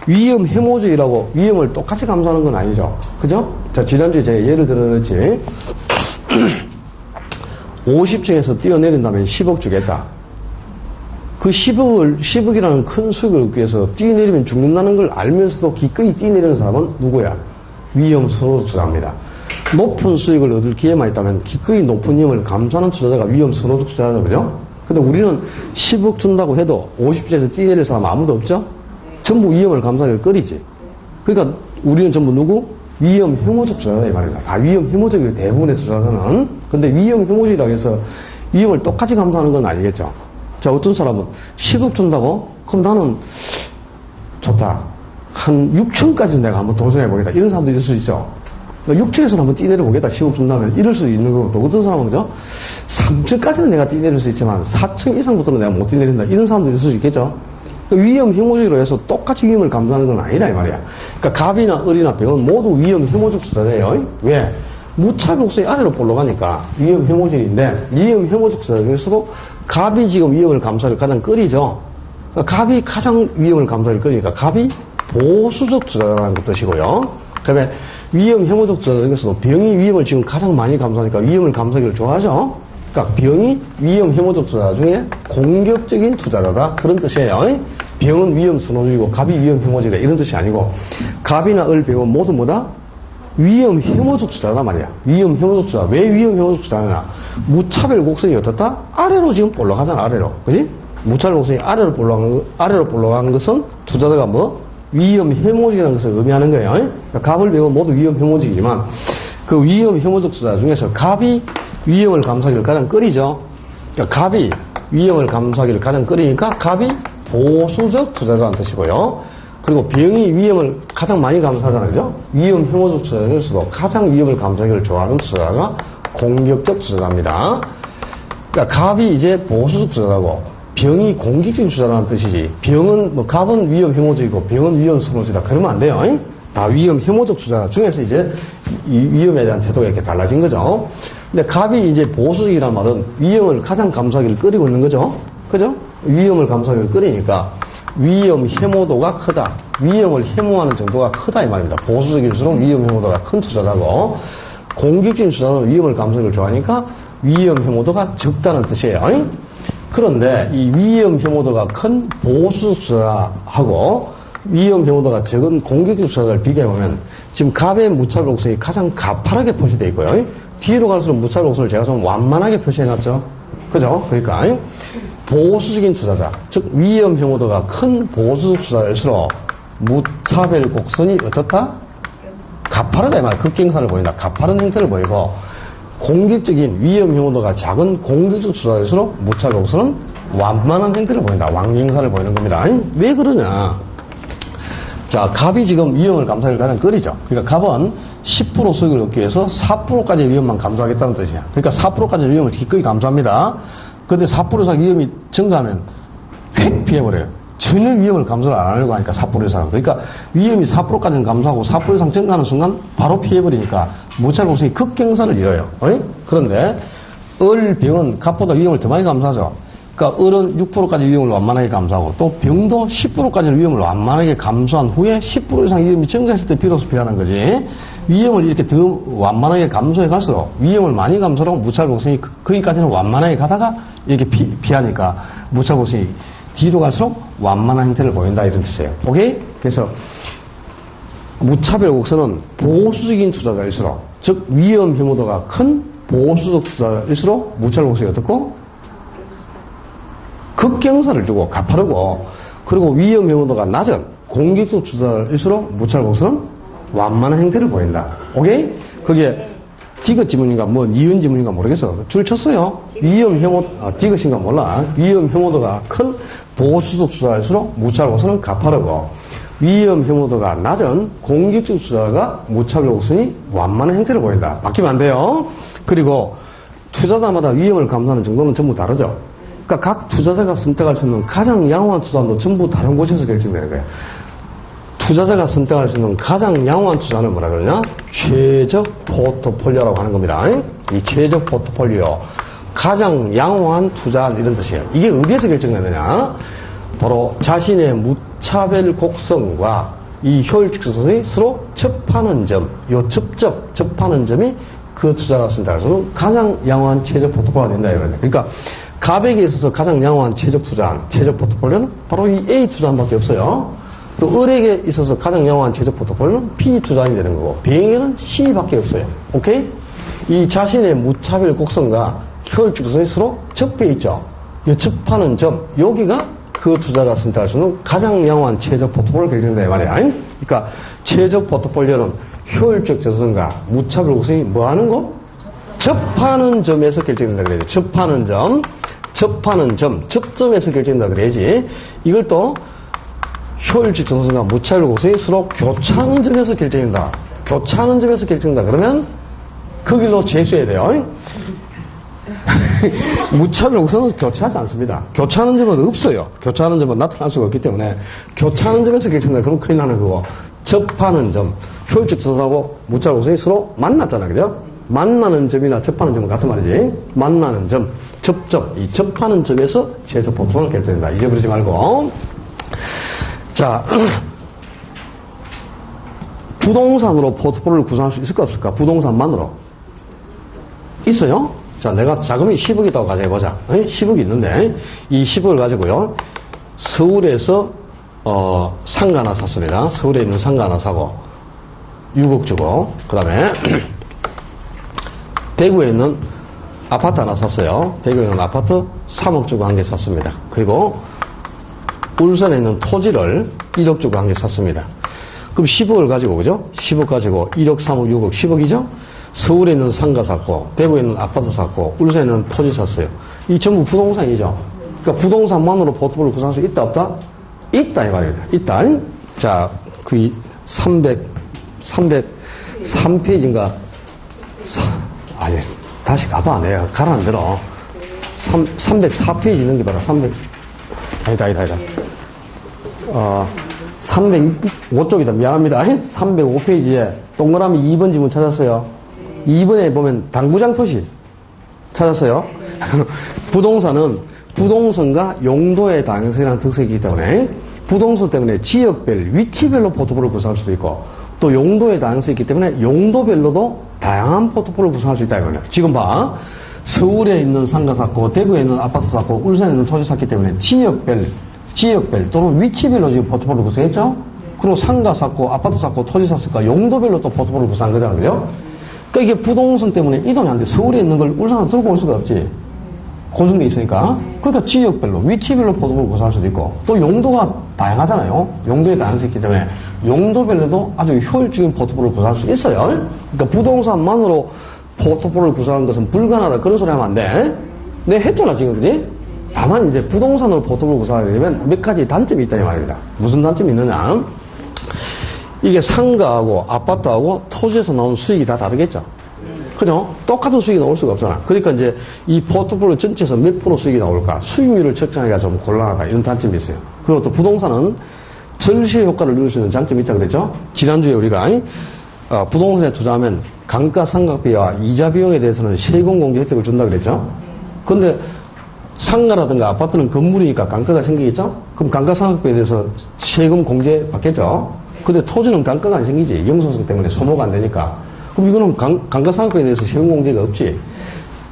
Speaker 1: 위험 혐오적이라고 위험을 똑같이 감수하는 건 아니죠. 그죠? 자, 지난주에 제가 예를 들었지. 50층에서 뛰어내린다면 10억 주겠다. 그 10억이라는 큰 수익을 얻기 위해서 뛰어내리면 죽는다는 걸 알면서도 기꺼이 뛰어내리는 사람은 누구야? 위험 선호적 투자입니다. 높은 수익을 얻을 기회만 있다면 기꺼이 높은 위험을 감수하는 투자자가 위험 선호적 투자라는 거죠. 근데 우리는 10억 준다고 해도 50층에서 뛰어내릴 사람 아무도 없죠? 전부 위험을 감수하기를 꺼리지. 그러니까 우리는 전부 누구? 위험 혐오적 투자다 이 말이다. 다 위험 혐오적이 대부분의 투자자는. 근데 위험 혐오적이라고 해서 위험을 똑같이 감수하는 건 아니겠죠. 자, 어떤 사람은 10억 준다고? 그럼 나는 좋다. 한 6천까지는 내가 한번 도전해보겠다. 이런 사람도 있을 수 있죠. 그러니까 6천에서는 한번 뛰내려보겠다. 10억 준다면 이럴 수도 있는 거고, 또 어떤 사람은 그죠? 3천까지는 내가 뛰내릴 수 있지만 4천 이상부터는 내가 못 뛰내린다. 이런 사람도 있을 수 있겠죠. 그러니까 위험 혐오적으로 해서 똑같이 위험을 감수하는 건 아니다 이 말이야. 그러니까 갑이나 을이나 병은 모두 위험 혐오적 투자자예요. 왜? 무차별 곡선이 아래로 볼록하니까 위험 혐오적인데, 위험 혐오적 투자자 중에서도 갑이 지금 위험을 감수하기를 가장 꺼리죠. 그러니까 갑이 가장 위험을 감수하기를 꺼리니까 갑이 보수적 투자자라는 뜻이고요. 그다음에 위험 혐오적 투자자 중에서도 병이 위험을 지금 가장 많이 감수하니까 위험을 감수하기를 좋아하죠. 그러니까 병이 위험 해모적 투자 중에 공격적인 투자자다. 그런 뜻이에요. 병은 위험 선호적이고 갑이 위험 해모적이다. 이런 뜻이 아니고 갑이나 을, 병은 모두 뭐다? 위험 해모적 투자단 말이야. 위험 해모적 투자. 왜 위험 해모적 투자냐? 무차별 곡선이 어떻다? 아래로 지금 올라가잖아. 아래로. 그지? 무차별 곡선이 아래로 올라간 것은 투자자가 뭐? 위험 해모적이라는 것을 의미하는 거예요. 그러니까 갑을, 병은 모두 위험 해모적이지만 그 위험 해모적 투자 중에서 갑이 위험을 감수하기를 가장 꺼리죠. 그러니까 갑이 위험을 감수하기를 가장 꺼리니까 갑이 보수적 투자자라는 뜻이고요. 그리고 병이 위험을 가장 많이 감수하잖아요. 그죠? 위험 혐오적 투자 중에서도 가장 위험을 감수하기를 좋아하는 투자자가 공격적 투자자입니다. 그러니까 갑이 이제 보수적 투자자고 병이 공격적인 투자라는 뜻이지. 병은 뭐 갑은 위험 혐오적이고 병은 위험 선호적이다. 그러면 안 돼요. 다 위험 혐오적 투자 중에서 이제 이 위험에 대한 태도가 이렇게 달라진 거죠. 근데 갑이 이제 보수적이란 말은 위험을 가장 감수하기를 꺼리고 있는 거죠. 그죠? 위험을 감수하기를 꺼리니까 위험 혐오도가 크다. 위험을 혐오하는 정도가 크다 이 말입니다. 보수적일수록 위험 혐오도가 큰 투자자고 공격적인 투자는 위험을 감수하기를 좋아하니까 위험 혐오도가 적다는 뜻이에요. 그런데 이 위험 혐오도가 큰 보수 투자하고 위험 혐오도가 적은 공격적 투자를 비교해보면 지금 갑의 무차별 곡선이 가장 가파르게 표시되어 있고요. 뒤로 갈수록 무차별 곡선을 제가 좀 완만하게 표시해놨죠. 그죠? 그러니까 보수적인 투자자, 즉 위험 혐오도가 큰 보수 투자일수록 무차별 곡선이 어떻다? 가파르다 이 말. 급경사를 보인다. 가파른 형태를 보이고 공격적인 위험 혐오도가 작은 공격적 투자일수록 무차별 곡선은 완만한 형태를 보인다. 왕경사를 보이는 겁니다. 왜 그러냐? 자, 갑이 지금 위험을 감수하기를 가장 꺼리죠. 그러니까 갑은 10% 수익을 얻기 위해서 4%까지의 위험만 감수하겠다는 뜻이야. 그러니까 4%까지의 위험을 기꺼이 감수합니다. 근데 4% 이상 위험이 증가하면 획 피해버려요. 전혀 위험을 감수를 안 하려고 하니까 4% 이상. 그러니까 위험이 4%까지는 감수하고 4% 이상 증가하는 순간 바로 피해버리니까 무차별 곡선이 극경사를 이뤄요. 그런데 을, 병은 갑보다 위험을 더 많이 감수하죠. 그러니까 을은 6%까지 위험을 완만하게 감수하고 또 병도 10%까지 위험을 완만하게 감수한 후에 10% 이상 위험이 증가했을 때 비로소 피하는 거지. 위험을 이렇게 더 완만하게 감수해 갈수록 위험을 많이 감수하고 무차별 곡선이 거기까지는 완만하게 가다가 이렇게 피하니까 무차별 곡선이 뒤로 갈수록 완만한 형태를 보인다 이런 뜻이에요. 오케이? 그래서 무차별 곡선은 보수적인 투자자일수록 즉 위험 혐오도가 큰 보수적 투자자일수록 무차별 곡선이 어떻고? 극경사를 주고 가파르고 그리고 위험 혐오도가 낮은 공격적 투자일수록 무차별 곡선은 완만한 형태를 보인다. 오케이? 그게 디귿 지문인가 뭐 니은 지문인가 모르겠어. 줄 쳤어요. 위험 혐오 디귿인가 몰라. 위험 혐오도가 큰 보수적 투자일수록 무차별 곡선은 가파르고 위험 혐오도가 낮은 공격적 투자가 무차별 곡선이 완만한 형태를 보인다. 바뀌면 안 돼요. 그리고 투자자마다 위험을 감수하는 정도는 전부 다르죠. 그러니까 각 투자자가 선택할 수 있는 가장 양호한 투자도 전부 다른 곳에서 결정되는 거예요. 투자자가 선택할 수 있는 가장 양호한 투자는 뭐라 그러냐? 최적 포트폴리오라고 하는 겁니다. 이 최적 포트폴리오. 가장 양호한 투자 이런 뜻이에요. 이게 어디에서 결정되느냐? 바로 자신의 무차별 곡선과 이 효율적 곡선이 서로 접하는 점, 요 접하는 점이 그 투자가 선택할 수 있는 가장 양호한 최적 포트폴리오가 된다 이거예요. 그러니까 갑에게 있어서 가장 양호한 최적 투자한, 최적 포트폴리오는 바로 이 A 투자한밖에 없어요. 또 을에게 있어서 가장 양호한 최적 포트폴리오는 B 투자안이 되는 거고, B에게는 C밖에 없어요. 오케이? 이 자신의 무차별 곡선과 효율적 곡선이 서로 접해 있죠. 이 접하는 점, 여기가 그 투자가 선택할 수 있는 가장 양호한 최적 포트폴리오를 결정된다 이 말이야. 그러니까 최적 포트폴리오는 효율적 곡선과 무차별 곡선이 뭐 하는 거? 접하는 점에서 결정된다 그래야지. 접하는 점, 접점에서 결정된다 그래야지. 이걸 또 효율적 곡선과 무차별 곡선이 서로 교차하는 점에서 결정된다. 교차하는 점에서 결정된다. 그러면 그 길로 재수해야 돼요. 무차별 곡선은 교차하지 않습니다. 교차하는 점은 없어요. 교차하는 점은 나타날 수가 없기 때문에 교차하는 점에서 결정된다. 그럼 큰일 나는 거고. 접하는 점, 효율적 곡선하고 무차별 곡선이 서로 만났잖아. 그죠? 만나는 점이나 접하는 점은 같은 말이지. 만나는 점, 이 접하는 점에서 최적 포트폴리오를 결정된다. 잊어버리지 말고. 자, 부동산으로 포트폴리오를 구성할 수 있을까 없을까? 부동산만으로. 있어요? 자, 내가 자금이 10억이라고 가정해보자. 10억이 있는데, 이 10억을 가지고요, 서울에서, 상가 하나 샀습니다. 서울에 있는 상가 하나 사고, 6억 주고, 그 다음에, 대구에 있는 아파트 하나 샀어요. 대구에 있는 아파트 3억 주고 한 개 샀습니다. 그리고, 울산에 있는 토지를 1억 주고 한 개 샀습니다. 그럼 10억을 가지고, 그죠? 10억 가지고 1억, 3억, 6억, 10억이죠? 서울에 있는 상가 샀고, 대구에 있는 아파트 샀고, 울산에 있는 토지 샀어요. 이 전부 부동산이죠? 그러니까 부동산만으로 포트폴리오 구성할 수 있다, 없다? 있다, 이 말입니다. 있다. 자, 그 303페이지인가? 아니, 다시 가봐. 내가 가라는 대로. 304페이지 있는 게 바로 305쪽이다. 미안합니다. 305페이지에 동그라미 2번 지문 찾았어요. 2번에 보면 당구장 표시 찾았어요. 부동산은 부동산과 용도의 다양성이라는 특색이 있기 때문에 부동산 때문에 지역별, 위치별로 포트폴리오 구성할 수도 있고 또 용도의 다양성이 있기 때문에 용도별로도 다양한 포트폴리오 구성할 수 있다 이거예요. 지금 봐. 서울에 있는 상가 샀고 대구에 있는 아파트 샀고 울산에 있는 토지 샀기 때문에 지역별 또는 위치별로 지금 포트폴리오 구성했죠? 그리고 상가 샀고 아파트 샀고 토지 샀으니까 용도별로 또 포트폴리오 구성한 거잖아요. 그죠? 그러니까 이게 부동산 때문에 이동이 안 돼. 서울에 있는 걸 울산으로 들고 올 수가 없지. 고정돼 있으니까. 그러니까 지역별로, 위치별로 포트폴리오 구성할 수도 있고 또 용도가 다양하잖아요. 용도에 다양성이 있기 때문에 용도별로도 아주 효율적인 포트폴리오 구성할 수 있어요. 그러니까 부동산만으로 포트폴리오 구성하는 것은 불가능하다. 그런 소리 하면 안 돼. 내가 했잖아, 지금. 그지? 다만 이제 부동산으로 포트폴리오 구성하게 되면 몇 가지 단점이 있다 이 말입니다. 무슨 단점이 있느냐? 이게 상가하고 아파트하고 토지에서 나오는 수익이 다 다르겠죠. 그죠? 똑같은 수익이 나올 수가 없잖아. 그러니까 이제 이 포트폴리오 전체에서 몇 프로 수익이 나올까? 수익률을 측정하기가 좀 곤란하다. 이런 단점이 있어요. 그리고 또 부동산은 절세 효과를 누릴 수 있는 장점이 있다 그랬죠? 지난주에 우리가 부동산에 투자하면 감가상각비와 이자 비용에 대해서는 세금 공제 혜택을 준다 그랬죠? 근데 상가라든가 아파트는 건물이니까 감가가 생기겠죠? 그럼 감가상각비에 대해서 세금 공제 받겠죠? 근데 토지는 감가가 안 생기지. 영소성 때문에 소모가 안 되니까. 그럼 이거는 감가상각비에 대해서 세금 공제가 없지.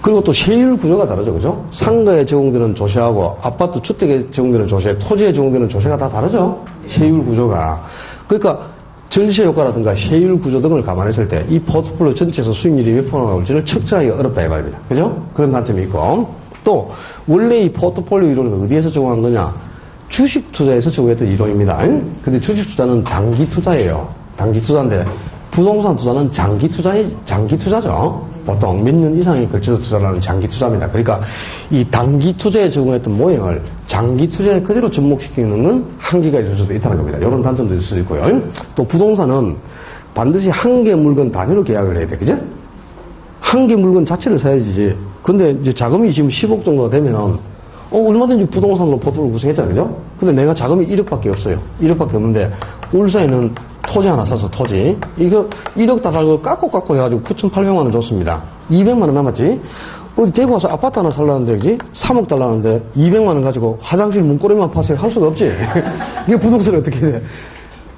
Speaker 1: 그리고 또 세율 구조가 다르죠. 그죠? 상가에 적용되는 조세하고 아파트 주택에 적용되는 조세, 토지에 적용되는 조세가 다 다르죠. 세율 구조가. 그러니까 절세 효과라든가 세율 구조 등을 감안했을 때 이 포트폴리오 전체에서 수익률이 몇 프로 나올지를 측정하기가 어렵다 이 말입니다. 그죠? 그런 단점이 있고. 또 원래 이 포트폴리오 이론은 어디에서 적용한 거냐? 주식 투자에서 적용했던 이론입니다. 근데 주식 투자는 단기 투자예요. 단기 투자인데 부동산 투자는 장기 투자죠. 보통 몇 년 이상에 걸쳐서 투자를 하는 장기 투자입니다. 그러니까 이 단기 투자에 적용했던 모형을 장기 투자에 그대로 접목시키는 건 한계가 있을 수도 있다는 겁니다. 이런 단점도 있을 수도 있고요. 또 부동산은 반드시 한 개 물건 단위로 계약을 해야 돼. 그죠? 한 개 물건 자체를 사야지. 근데 이제 자금이 지금 10억 정도가 되면은 얼마든지 부동산으로 포트폴리오 구성했잖아요. 그죠? 근데 내가 자금이 1억밖에 없어요. 1억밖에 없는데, 울산에는 토지 하나 사서 토지. 이거 1억 달라고 깎고 해가지고 9,800만원 줬습니다. 200만원 남았지? 어디 대구 와서 아파트 하나 살라는데, 그지? 3억 달라는데 200만원 가지고 화장실 문고리만 파세요. 할 수가 없지? 이게 부동산이 어떻게 돼?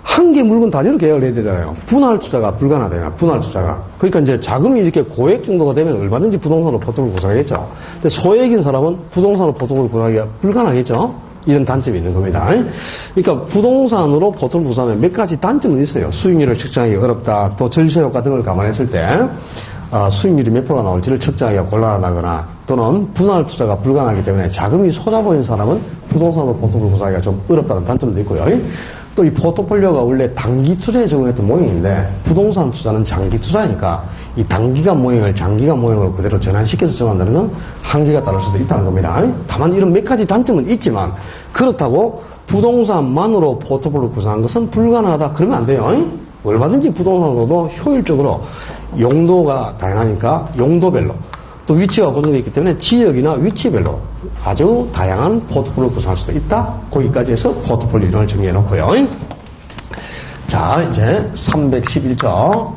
Speaker 1: 한 개 물건 단위로 계약을 해야 되잖아요. 분할 투자가 불가능하다. 분할 투자가. 그러니까 이제 자금이 이렇게 고액 정도가 되면 얼마든지 부동산으로 포트폴리오 구성하겠죠. 근데 소액인 사람은 부동산으로 포트폴리오 구성하기가 불가능하겠죠. 이런 단점이 있는 겁니다. 그러니까 부동산으로 포트폴리오 구성하면 몇 가지 단점은 있어요. 수익률을 측정하기 어렵다. 또 절세 효과 등을 감안했을 때 수익률이 몇 프로가 나올지를 측정하기가 곤란하다거나 또는 분할 투자가 불가능하기 때문에 자금이 쏟아보인 사람은 부동산으로 포트폴리오 구성하기가 좀 어렵다는 단점도 있고요. 또 이 포트폴리오가 원래 단기 투자에 적용했던 모형인데 부동산 투자는 장기 투자니까 이 단기간 모형을 장기간 모형으로 그대로 전환시켜서 정한다는 건 한계가 따를 수도 있다는 겁니다. 다만 이런 몇 가지 단점은 있지만 그렇다고 부동산만으로 포트폴리오 구성한 것은 불가능하다 그러면 안 돼요. 얼마든지 부동산으로도 효율적으로 용도가 다양하니까 용도별로 또 위치가 고정되어 있기 때문에 지역이나 위치별로 아주 다양한 포트폴리오 구성할 수도 있다. 거기까지 해서 포트폴리오 이론을 정리해 놓고요. 자, 이제 311조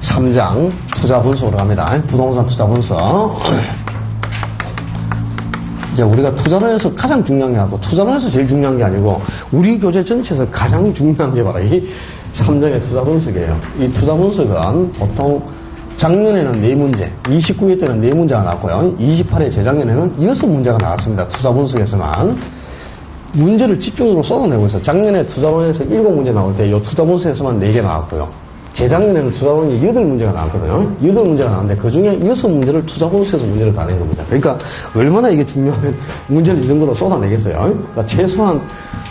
Speaker 1: 3장 투자 분석으로 갑니다. 부동산 투자 분석. 이제 우리가 투자론에서 가장 중요한 게 아니고 투자론에서 제일 중요한 게 아니고 우리 교재 전체에서 가장 중요한 게 바로 이 3장의 투자 분석이에요. 이 투자 분석은 보통 작년에는 4문제, 29회 때는 4문제가 나왔고요. 28회 재작년에는 6문제가 나왔습니다. 투자 분석에서만. 문제를 집중적으로 쏟아내고 있어요. 작년에 투자론에서 7문제 나올 때 이 투자 분석에서만 4개 나왔고요. 재작년에는 투자론이 8문제가 나왔거든요. 8문제가 나왔는데 그 중에 6문제를 투자 분석에서 문제를 다 낸 겁니다. 그러니까 얼마나 이게 중요하면 문제를 이 정도로 쏟아내겠어요. 그러니까 최소한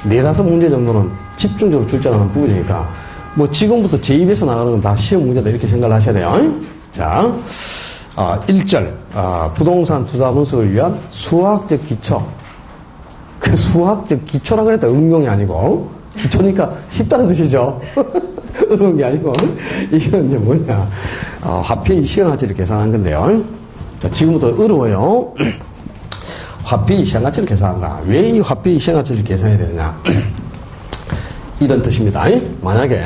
Speaker 1: 4-5문제 정도는 집중적으로 출제하는 부분이니까 뭐 지금부터 제 입에서 나가는 건 다 시험 문제다 이렇게 생각을 하셔야 돼요. 자, 1절 부동산 투자 분석을 위한 수학적 기초. 그 수학적 기초라 그랬다 응용이 아니고 기초니까 쉽다는 뜻이죠. 어려운 게 아니고 이건 이제 뭐냐 화폐의 시간가치를 계산한 건데요. 자, 지금부터 어려워요. 화폐의 시간가치를 계산한다. 왜 이 화폐의 시간가치를 계산해야 되느냐? 이런 뜻입니다. 만약에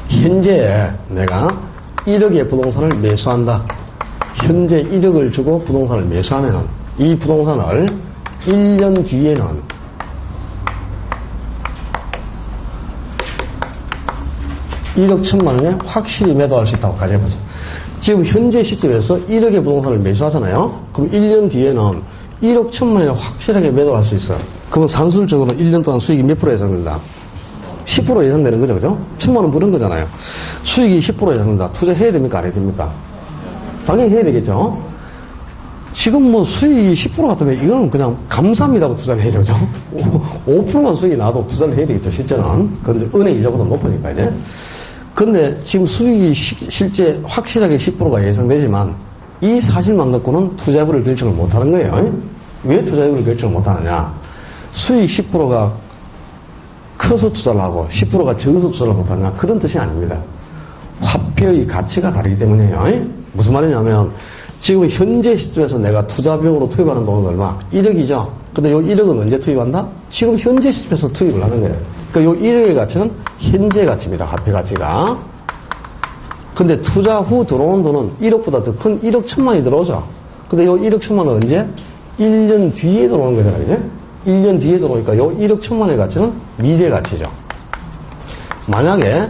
Speaker 1: 현재 내가 1억의 부동산을 매수한다. 현재 1억을 주고 부동산을 매수하면은 이 부동산을 1년 뒤에는 1억 1천만 원에 확실히 매도할 수 있다고 가정해보죠. 지금 현재 시점에서 1억의 부동산을 매수하잖아요. 그럼 1년 뒤에는 1억 1천만 원에 확실하게 매도할 수 있어요. 그러면 산술적으로 1년 동안 수익이 몇 프로 예상된다? 10% 예상되는 거죠, 그죠? 1천만 원 버는 거잖아요. 수익이 10% 예상된다. 투자해야 됩니까? 안 해야 됩니까? 당연히 해야 되겠죠? 지금 뭐 수익이 10% 같으면 이건 그냥 감사합니다고 투자를 해야 되죠. 5%만 수익이 나도 투자를 해야 되겠죠, 실제는. 그런데 은행 이자보다 높으니까, 이제. 근데 지금 수익이 실제 확실하게 10%가 예상되지만 이 사실만 갖고는 투자여부를 결정을 못 하는 거예요. 왜 투자여부를 결정을 못 하느냐? 수익 10%가 커서 투자를 하고 10%가 적어서 투자를 못 하느냐? 그런 뜻이 아닙니다. 화폐의 가치가 다르기 때문이에요. 무슨 말이냐면 지금 현재 시점에서 내가 투자 비용으로 투입하는 돈은 얼마? 1억이죠. 근데 이 1억은 언제 투입한다? 지금 현재 시점에서 투입을 하는 거예요. 그러니까 이 1억의 가치는 현재 가치입니다. 화폐 가치가. 근데 투자 후 들어오는 돈은 1억보다 더 큰 1억 1천만이 들어오죠. 근데 이 1억 1천만은 언제? 1년 뒤에 들어오는 거잖아요. 이제? 1년 뒤에 들어오니까 이 1억 1천만의 가치는 미래 가치죠. 만약에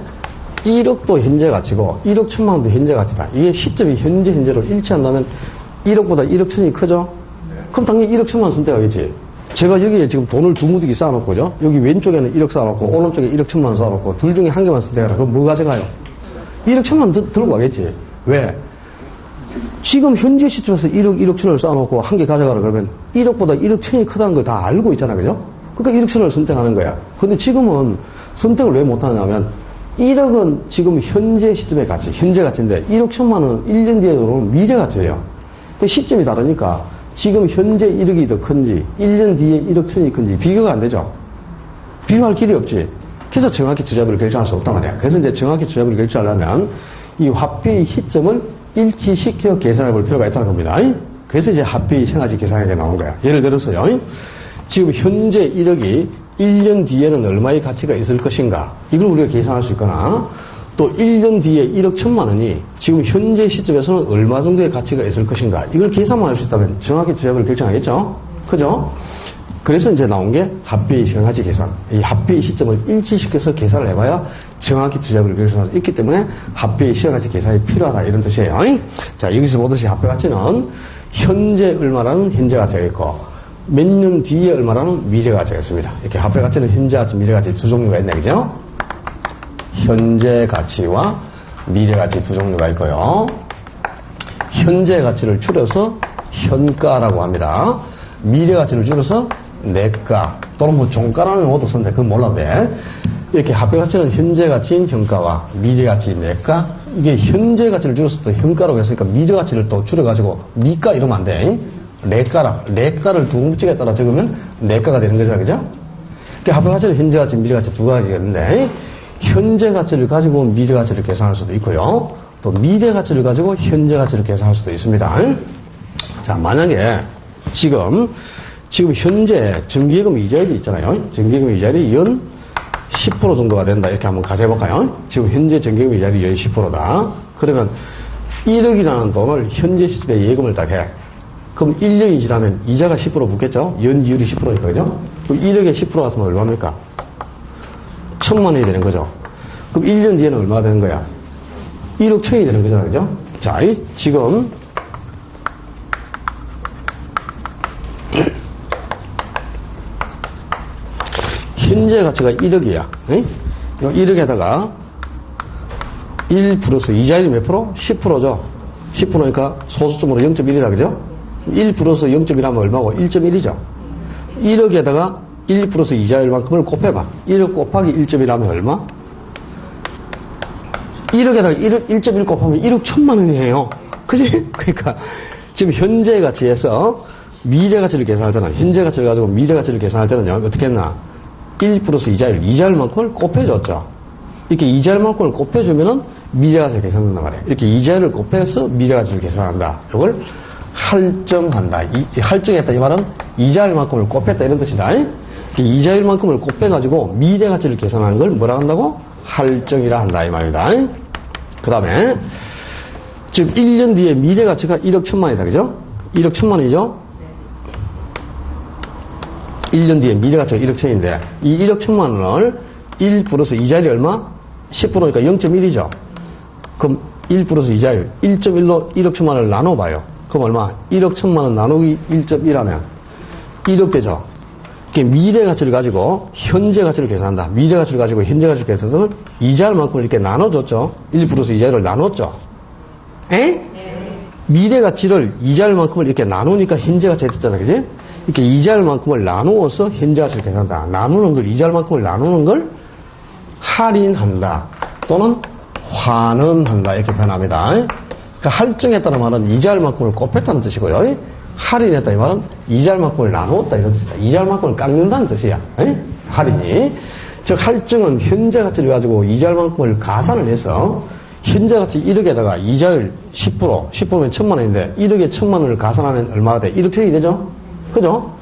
Speaker 1: 1억도 현재 가치고 1억 1천만 원도 현재 가치다. 이게 시점이 현재로 일치한다면 1억보다 1억 1천이 크죠? 그럼 당연히 1억 1천만 원 선택하겠지. 제가 여기에 지금 돈을 두 무더기 쌓아놓고요. 여기 왼쪽에는 1억 쌓아놓고 오른쪽에 1억 1천만 원 쌓아놓고 둘 중에 한 개만 선택하라. 그럼 뭐 가져가요? 1억 1천만 원 들고 가겠지. 왜? 지금 현재 시점에서 1억 1억 1천을 쌓아놓고 한 개 가져가라 그러면 1억보다 1억 1천이 크다는 걸 다 알고 있잖아. 그죠? 그러니까 1억 1천을 선택하는 거야. 근데 지금은 선택을 왜 못하냐면 1억은 지금 현재 시점의 가치, 현재 가치인데 1억 1천만 원은 1년 뒤에 들어오는 미래 가치예요. 그 시점이 다르니까 지금 현재 1억이 더 큰지 1년 뒤에 1억 1천이 큰지 비교가 안 되죠. 비교할 길이 없지. 그래서 정확히 투자율을 결정할 수 없단 말이야. 그래서 이제 정확히 투자율을 결정하려면 이 화폐의 시점을 일치시켜 계산해 볼 필요가 있다는 겁니다. 그래서 이제 화폐의 생활지 계산하게 나온 거야. 예를 들어서요. 지금 현재 1억이 1년 뒤에는 얼마의 가치가 있을 것인가. 이걸 우리가 계산할 수 있거나 또 1년 뒤에 1억 1천만 원이 지금 현재 시점에서는 얼마 정도의 가치가 있을 것인가. 이걸 계산만 할 수 있다면 정확히 투자율을 결정하겠죠. 그죠? 그래서 이제 나온 게 화폐의 시간가치 계산. 이 화폐의 시점을 일치시켜서 계산을 해봐야 정확히 투자율을 결정할 수 있기 때문에 화폐의 시간가치 계산이 필요하다. 이런 뜻이에요. 자, 여기서 보듯이 화폐 가치는 현재 얼마라는 현재 가치가 있고 몇 년 뒤에 얼마라는 미래 가치가 있습니다. 이렇게 화폐 가치는 현재 가치, 미래 가치 두 종류가 있네. 그죠? 현재 가치와 미래 가치 두 종류가 있고요. 현재 가치를 줄여서 현가라고 합니다. 미래 가치를 줄여서 내가 또는 뭐 종가라는 것도 썼는데 그건 몰라도 돼. 이렇게 화폐 가치는 현재 가치인 현가와 미래 가치인 내가, 이게 현재 가치를 줄여서 또 현가라고 했으니까 미래 가치를 또 줄여가지고 미가 이러면 안 돼. 내가를 두 공식에 따라 적으면 내가가 되는 거죠, 그죠? 그러니까 화폐 가치는 현재 가치, 미래 가치 두 가지가 있는데 현재 가치를 가지고 미래 가치를 계산할 수도 있고요. 또 미래 가치를 가지고 현재 가치를 계산할 수도 있습니다. 자, 만약에 지금 현재 정기예금 이자율이 있잖아요. 정기예금 이자율이 연 10% 정도가 된다. 이렇게 한번 가져볼까요? 지금 현재 정기예금 이자율이 연 10%다. 그러면 1억이라는 돈을 현재 시점에 예금을 딱 해. 그럼 1년이 지나면 이자가 10% 붙겠죠? 연이율이 10%니까, 그죠? 그럼 1억에 10% 같으면 얼마입니까? 1,000만 원이 되는 거죠. 그럼 1년 뒤에는 얼마가 되는 거야? 1억 천이 되는 거잖아요. 그죠? 자, 지금 현재 가치가 1억이야. 이 1억에다가 1 플러스 이자율이 몇 프로? 10%죠. 10%니까 소수점으로 0.1이다. 그죠? 1 플러스 0.1하면 얼마고? 1.1이죠. 1억에다가 1 플러스 이자율만큼을 곱해봐. 1억 곱하기 1.1하면 얼마? 1억에다가 1.1 곱하면 1억 1,000만 원이에요. 그지? 그러니까 지금 현재 가치에서 미래 가치를 계산할 때는, 현재 가치를 가지고 미래 가치를 계산할 때는요, 어떻게 했나? 1 플러스 이자율만큼을 곱해줬죠. 이렇게 이자율만큼을 곱해주면은 미래 가치를 계산한단 말이에요. 이렇게 이자율을 곱해서 미래 가치를 계산한다. 이걸 할증한다. 할증했다. 이 말은 이자율만큼을 곱했다. 이런 뜻이다. 이자율만큼을 곱해가지고 미래 가치를 계산하는 걸 뭐라 한다고? 할증이라 한다. 이 말입니다. 그 다음에, 지금 1년 뒤에 미래 가치가 1억 1,000만이다. 그죠? 1억 1,000만 원이죠? 1년 뒤에 미래 가치가 1억 1,000인데, 이 1억 1,000만 원을 1 플러스 이자율이 얼마? 10%니까 0.1이죠. 그럼 1 플러스 이자율 1.1로 1억 1,000만 원을 나눠봐요. 그럼 얼마? 1억 1,000만 원 나누기 1.1하면 1억 되죠. 미래 가치를 가지고 현재 가치를 계산한다. 미래 가치를 가지고 현재 가치를 계산하면 이자율만큼을 이렇게 나눠줬죠. 1 플러스 이자율을 나눴죠. 에? 네. 미래 가치를 이자율만큼을 이렇게 나누니까 현재 가치가 됐잖아. 그지? 이렇게 이자율만큼을 나누어서 현재 가치를 계산한다. 나누는 걸, 이자율만큼을 나누는 걸 할인한다. 또는 환원한다. 이렇게 표현합니다. 그러니까 할증했다는 말은 이자율만큼을 곱했다는 뜻이고요. 할인했다. 이 말은 이자율만큼을 나누었다. 이런 뜻이다. 이자율만큼을 깎는다는 뜻이야. 할인이. 즉, 할증은 현재 가치를 가지고 이자율만큼을 가산을 해서 현재 가치 1억에다가 이자율 10%, 10%면 1,000만 원인데 1억에 1,000만 원을 가산하면 얼마가 돼? 1억 천이 되죠? 그죠?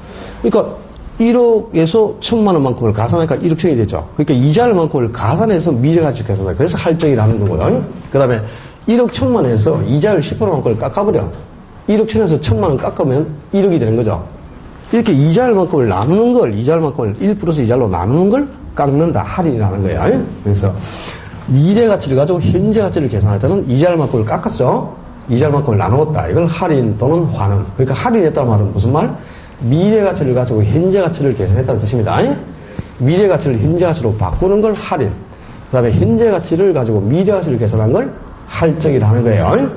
Speaker 1: 그러니까 1억에서 1,000만 원만큼을 가산하니까 1억 천이 되죠. 그러니까 이자율만큼을 가산해서 미래 가치를 계산한다. 그래서 할증이라는 거고요. 그 다음에 1억 1,000만 원에서 이자율 10%만큼을 깎아버려. 1억 천에서 1,000만 원 깎으면 1억이 되는 거죠. 이렇게 이자율만큼을 나누는 걸, 이자율만큼을 1 플러스 이자율로 나누는 걸 깎는다. 할인이라는 거예요. 그래서 미래 가치를 가지고 현재 가치를 계산할 때는 이자율만큼을 깎았죠. 이자율만큼을 나누었다. 이걸 할인 또는 환원. 그러니까 할인했다는 말은 무슨 말? 미래 가치를 가지고 현재 가치를 계산했다는 뜻입니다. 미래 가치를 현재 가치로 바꾸는 걸 할인. 그 다음에 현재 가치를 가지고 미래 가치를 계산한 걸 할증이라 하는 거예요.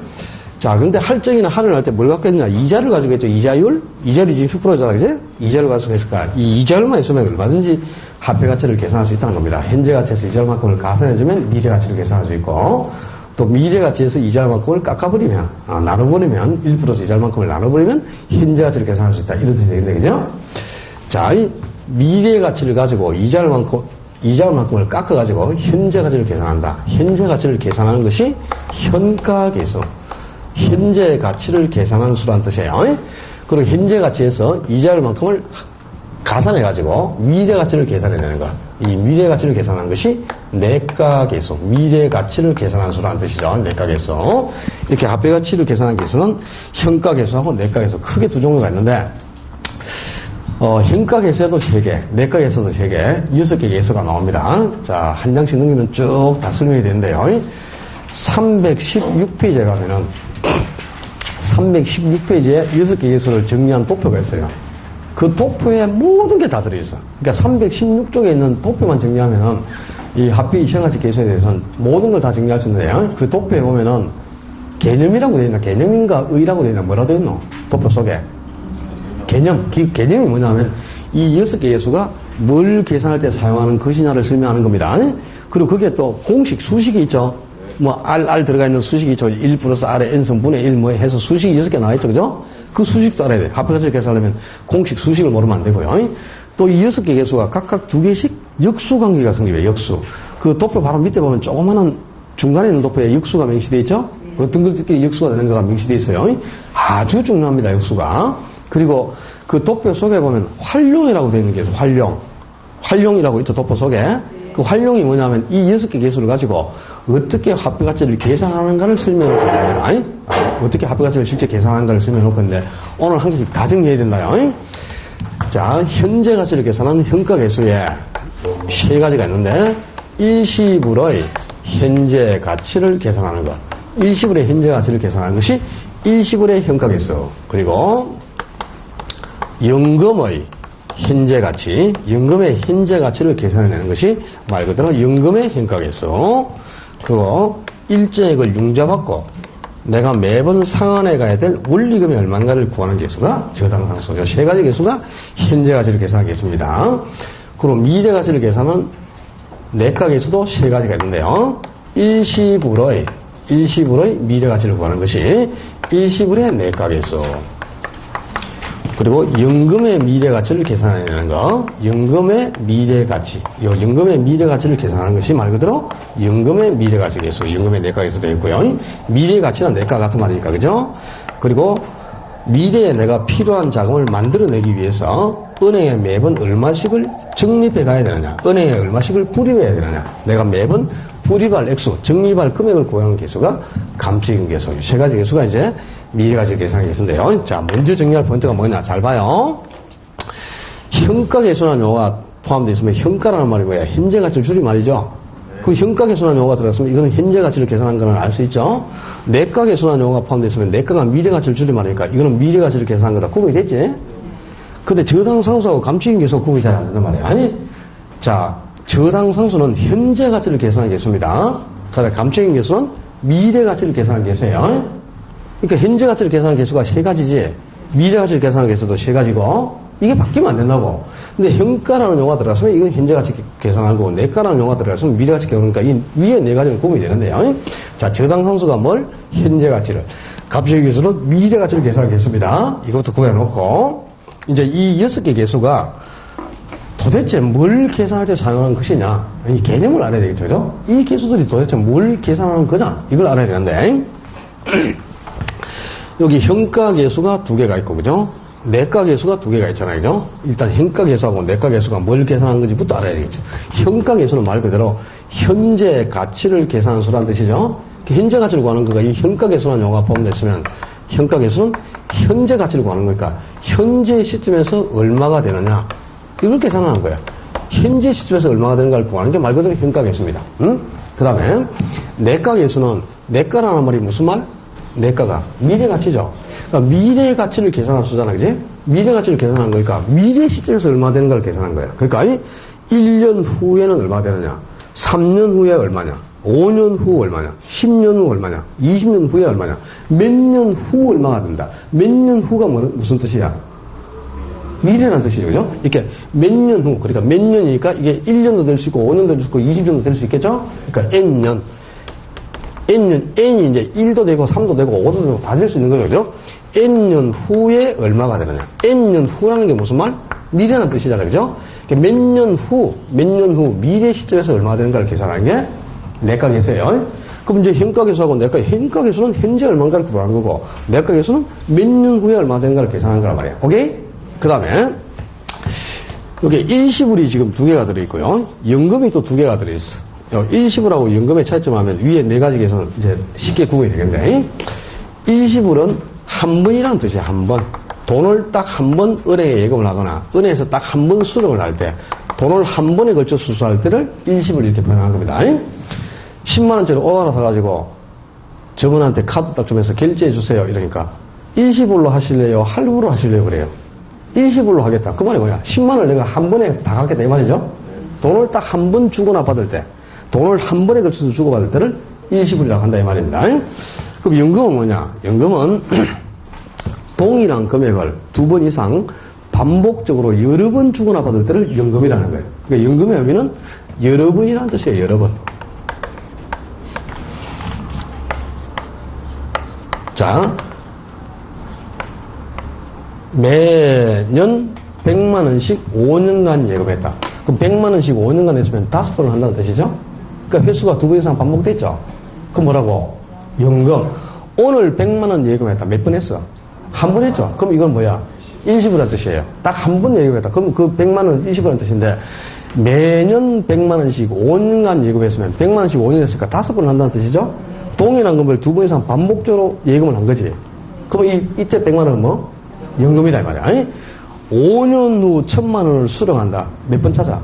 Speaker 1: 자, 근데 할증이나 할인을 할 때 뭘 갖고 했냐? 이자를 가지고 했죠. 이자율? 이자율이 지금 10%잖아. 그지? 이자를 가지고 했을까? 이 이자율만 있으면 얼마든지 화폐 가치를 계산할 수 있다는 겁니다. 현재 가치에서 이자율만큼을 가산해주면 미래 가치를 계산할 수 있고, 또 미래 가치에서 이자율만큼을 깎아버리면, 나눠버리면, 1 플러스 이자율만큼을 나눠버리면 현재 가치를 계산할 수 있다. 이런 뜻이 되겠네. 그죠? 자, 이 미래 가치를 가지고 이자율만큼을 깎아가지고 현재 가치를 계산한다. 현재 가치를 계산하는 것이 현가계수. 현재 가치를 계산하는 수라는 뜻이에요. 그리고 현재 가치에서 이자율만큼을 가산해가지고 미래 가치를 계산해내는 것. 이 미래 가치를 계산하는 것이 내가계수. 미래 가치를 계산하는 수라는 뜻이죠. 내가계수. 이렇게 화폐 가치를 계산하는 계수는 현가계수하고 내가계수. 크게 두 종류가 있는데, 현가계수에도 3개, 내가계수도 3개, 6개 계수가 나옵니다. 자, 한 장씩 넘기면 쭉 다 설명이 되는데요. 316페이지에 가면은 316페이지에 6개 계수를 정리한 도표가 있어요. 그 도표에 모든 게 다 들어있어. 그러니까 316쪽에 있는 도표만 정리하면은 이 화폐 이시가치 계수에 대해서는 모든 걸 다 정리할 수 있는데요. 그 도표에 보면은 개념이라고 되어 있나? 개념인가? 의라고 되어 있나? 뭐라고 되어 있노? 도표 속에. 개념. 그 개념이 뭐냐면 이 6개 계수가 뭘 계산할 때 사용하는 것이냐를 설명하는 겁니다. 그리고 그게 또 공식 수식이 있죠. 뭐 R 들어가 있는 수식이 있죠. 1 플러스 R의 N성분의 1 뭐 해서 수식이 6개 나와 있죠. 그죠? 그 수식도 알아야 돼. 화폐 가치를 계산하려면 공식 수식을 모르면 안 되고요. 또 이 6개 계수가 각각 2개씩 역수 관계가 성립해. 역수. 그 도표 바로 밑에 보면 조그마한 중간에 있는 도표에 역수가 명시되어 있죠. 어떤 것들끼리 역수가 되는가가 명시되어 있어요. 아주 중요합니다. 역수가. 그리고 그 도표 속에 보면 활용이라고 되어 있는 게 있어요. 활용이라고 있죠. 도표 속에. 그 활용이 뭐냐면 이 6개 계수를 가지고 어떻게 화폐 가치를 계산하는가를 설명할 건데, 어떻게 화폐 가치를 실제 계산하는가를 설명할 건데, 오늘 한 개씩 다 정리해야 된다요. 자, 현재 가치를 계산하는 현가 계수에 3가지가 있는데, 일시불의 현재 가치를 계산하는 것. 일시불의 현재 가치를 계산하는 것이 일시불의 현가계수. 그리고 연금의 현재 가치, 연금의 현재 가치를 계산해내는 것이 말 그대로 연금의 현가계수. 그리고 일정액을 융자받고 내가 매번 상환해 가야 될 원리금이 얼마인가를 구하는 계수가 저당상수. 이 세 가지 계수가 현재 가치를 계산하는 계수입니다. 그리고 미래 가치를 계산하는 내가 계수도 세 가지가 있는데요. 일시불의 미래 가치를 구하는 것이 일시불의 내가 계수. 그리고 연금의 미래 가치를 계산해내는 거, 연금의 미래 가치. 이 연금의 미래 가치를 계산하는 것이 말 그대로 연금의 미래 가치 계수, 연금의 내가 계수 되어 있고요. 미래 가치는 내가 같은 말이니까, 그죠? 그리고 미래에 내가 필요한 자금을 만들어내기 위해서 은행에 매번 얼마씩을 적립해 가야 되느냐, 은행에 얼마씩을 불입해야 되느냐, 내가 매번 불입할 액수, 적립할 금액을 구하는 계수가 감치금 계수. 세 가지 계수가 이제 미래가치 계산하는 계수인데요. 자, 먼저 정리할 포인트가 뭐냐? 잘 봐요. 현가계수라는 용어가 포함되어 있으면 현가라는 말이 뭐야? 현재 가치를 줄인 말이죠. 그 현가계수라는 용어가 들어갔으면 이거는 현재 가치를 계산한 거는 알 수 있죠. 내가계수라는 용어가 포함되어 있으면 내가가 미래 가치를 줄인 말이니까 이거는 미래 가치를 계산한 거다. 구분이 됐지? 근데 저당상수하고 감치금 계수가 구분이 잘 안 된단 말이야. 아니, 자, 저당상수는 현재 가치를 계산한 계수입니다. 그다음에 감치금 계수는 미래 가치를 계산한 계수예요. 그러니까 현재 가치를 계산하는 개수가 세 가지지, 미래 가치를 계산하는 개수도 세 가지고, 이게 바뀌면 안 된다고. 근데 현가라는 용어가 들어갔으면 이건 현재 가치 계산하는 거고, 내가라는 용어가 들어갔으면 미래 가치 계산하니까 이 위에 네 가지는 구분이 되는데요. 자, 저당상수가 뭘? 현재 가치를. 감치금 계수는 미래 가치를 계산하는 개수입니다. 이것도 구분해 놓고, 이제 이 6개 개수가 도대체 뭘 계산할 때 사용하는 것이냐. 이 개념을 알아야 되겠죠. 이 개수들이 도대체 뭘 계산하는 거냐. 이걸 알아야 되는데, 여기 현가계수가 두 개가 있고, 그죠? 내가계수가 두 개가 있잖아요, 그죠? 일단 현가계수하고 내가계수가 뭘 계산하는 건지부터 알아야 되겠죠. 현가계수는 말 그대로 현재 가치를 계산하는 수라는 뜻이죠. 현재 가치를 구하는 거가 이 현가계수라는 용어가 포함됐으면 현가계수는 현재 가치를 구하는 거니까 현재 시점에서 얼마가 되느냐, 이걸 계산하는 거예요. 현재 시점에서 얼마가 되는가를 구하는 게 말 그대로 현가계수입니다. 그 다음에 내가계수는, 내가라는 말이 무슨 말? 내가가 미래 가치죠. 그러니까 미래 가치를 계산한 수잖아, 그지? 미래 가치를 계산한 거니까 미래 시점에서 얼마 되는가를 계산한 거야. 그러니까 1년 후에는 얼마 되느냐, 3년 후에 얼마냐, 5년 후 얼마냐, 10년 후 얼마냐, 20년 후에 얼마냐, 몇 년 후 얼마가 된다. 몇 년 후가 무슨 뜻이야? 미래라는 뜻이죠, 그죠? 이렇게 몇 년 후, 그러니까 몇 년이니까 이게 1년도 될 수 있고 5년도 될 수 있고 20년도 될 수 있겠죠? 그러니까 N년. N이 이제 1도 되고 3도 되고 5도 되고 다 될 수 있는 거죠. N년 후에 얼마가 되느냐. N년 후라는 게 무슨 말? 미래라는 뜻이잖아요. 그죠? 몇 년 후, 미래 시점에서 얼마가 되는가를 계산하는 게 내가계수예요. 그럼 이제 현가계수하고 현가계수는 현재 얼마인가를 구하는 거고, 내가계수는 몇 년 후에 얼마 되는가를 계산하는 거란 말이야. 오케이? 그 다음에, 여기 일시불이 지금 두 개가 들어있고요. 연금이 또 두 개가 들어있어. 일시불하고 연금의 차이점 하면 위에 네 가지 계산은 이제 쉽게 구분이 되겠는데, 일시불은 한 번이라는 뜻이에요. 한 번. 돈을 딱 한 번 은행에 예금을 하거나, 은행에서 딱 한 번 수령을 할 때, 돈을 한 번에 걸쳐 수수할 때를 일시불 이렇게 표현하는 겁니다. 10만원짜리 옷 하나 사가지고, 저분한테 카드 딱 주면서 결제해 주세요. 이러니까, 일시불로 하실래요? 할부로 하실래요? 그래요. 일시불로 하겠다. 그 말이 뭐야? 10만원을 내가 한 번에 다 갚겠다. 이 말이죠? 돈을 딱 한 번 주거나 받을 때, 돈을 한 번에 걸쳐서 주고받을 때를 일시불이라고 한다 이 말입니다. 그럼 연금은 뭐냐? 연금은 동일한 금액을 두 번 이상 반복적으로 여러 번 주거나 받을 때를 연금이라는 거예요. 그러니까 연금의 의미는 여러 번이라는 뜻이에요. 여러 번. 자, 매년 100만 원씩 5년간 예금했다. 그럼 100만 원씩 5년간 했으면 5번을 한다는 뜻이죠? 그러니까 횟수가 두 번 이상 반복됐죠? 그럼 뭐라고? 연금. 오늘 100만 원 예금했다. 몇 번 했어? 한 번 했죠? 그럼 이건 뭐야? 일시불이라는 뜻이에요. 딱 한 번 예금했다. 그럼 그 100만 원 일시불이라는 뜻인데, 매년 100만 원씩 5년간 예금했으면 100만 원씩 5년 했으니까 5번을 한다는 뜻이죠? 동일한 금을 두 번 이상 반복적으로 예금을 한 거지. 그럼 이때 100만 원은 뭐? 연금이다 이 말이야. 아니? 5년 후 1000만 원을 수령한다. 몇 번 찾아?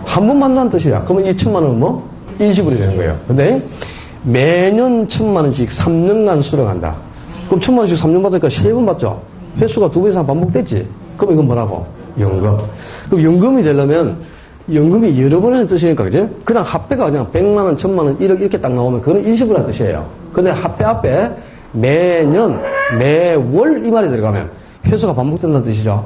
Speaker 1: 한 번 만난다는 뜻이야. 그러면 이 1000만 원은 뭐? 일시불이 되는 거예요. 근데 매년 1,000만원씩 3년간 수령한다. 그럼 1,000만원씩 3년 받으니까 3번 받죠? 횟수가 2배 이상 반복됐지? 그럼 이건 뭐라고? 연금. 그럼 연금이 되려면 연금이 여러 번 하는 뜻이니까, 그지? 그냥 합배가 그냥 100만원, 1,000만원, 1억 이렇게 딱 나오면 그거는 일시불이라는 뜻이에요. 근데 합배 앞에 매년, 매월 이 말이 들어가면 횟수가 반복된다는 뜻이죠.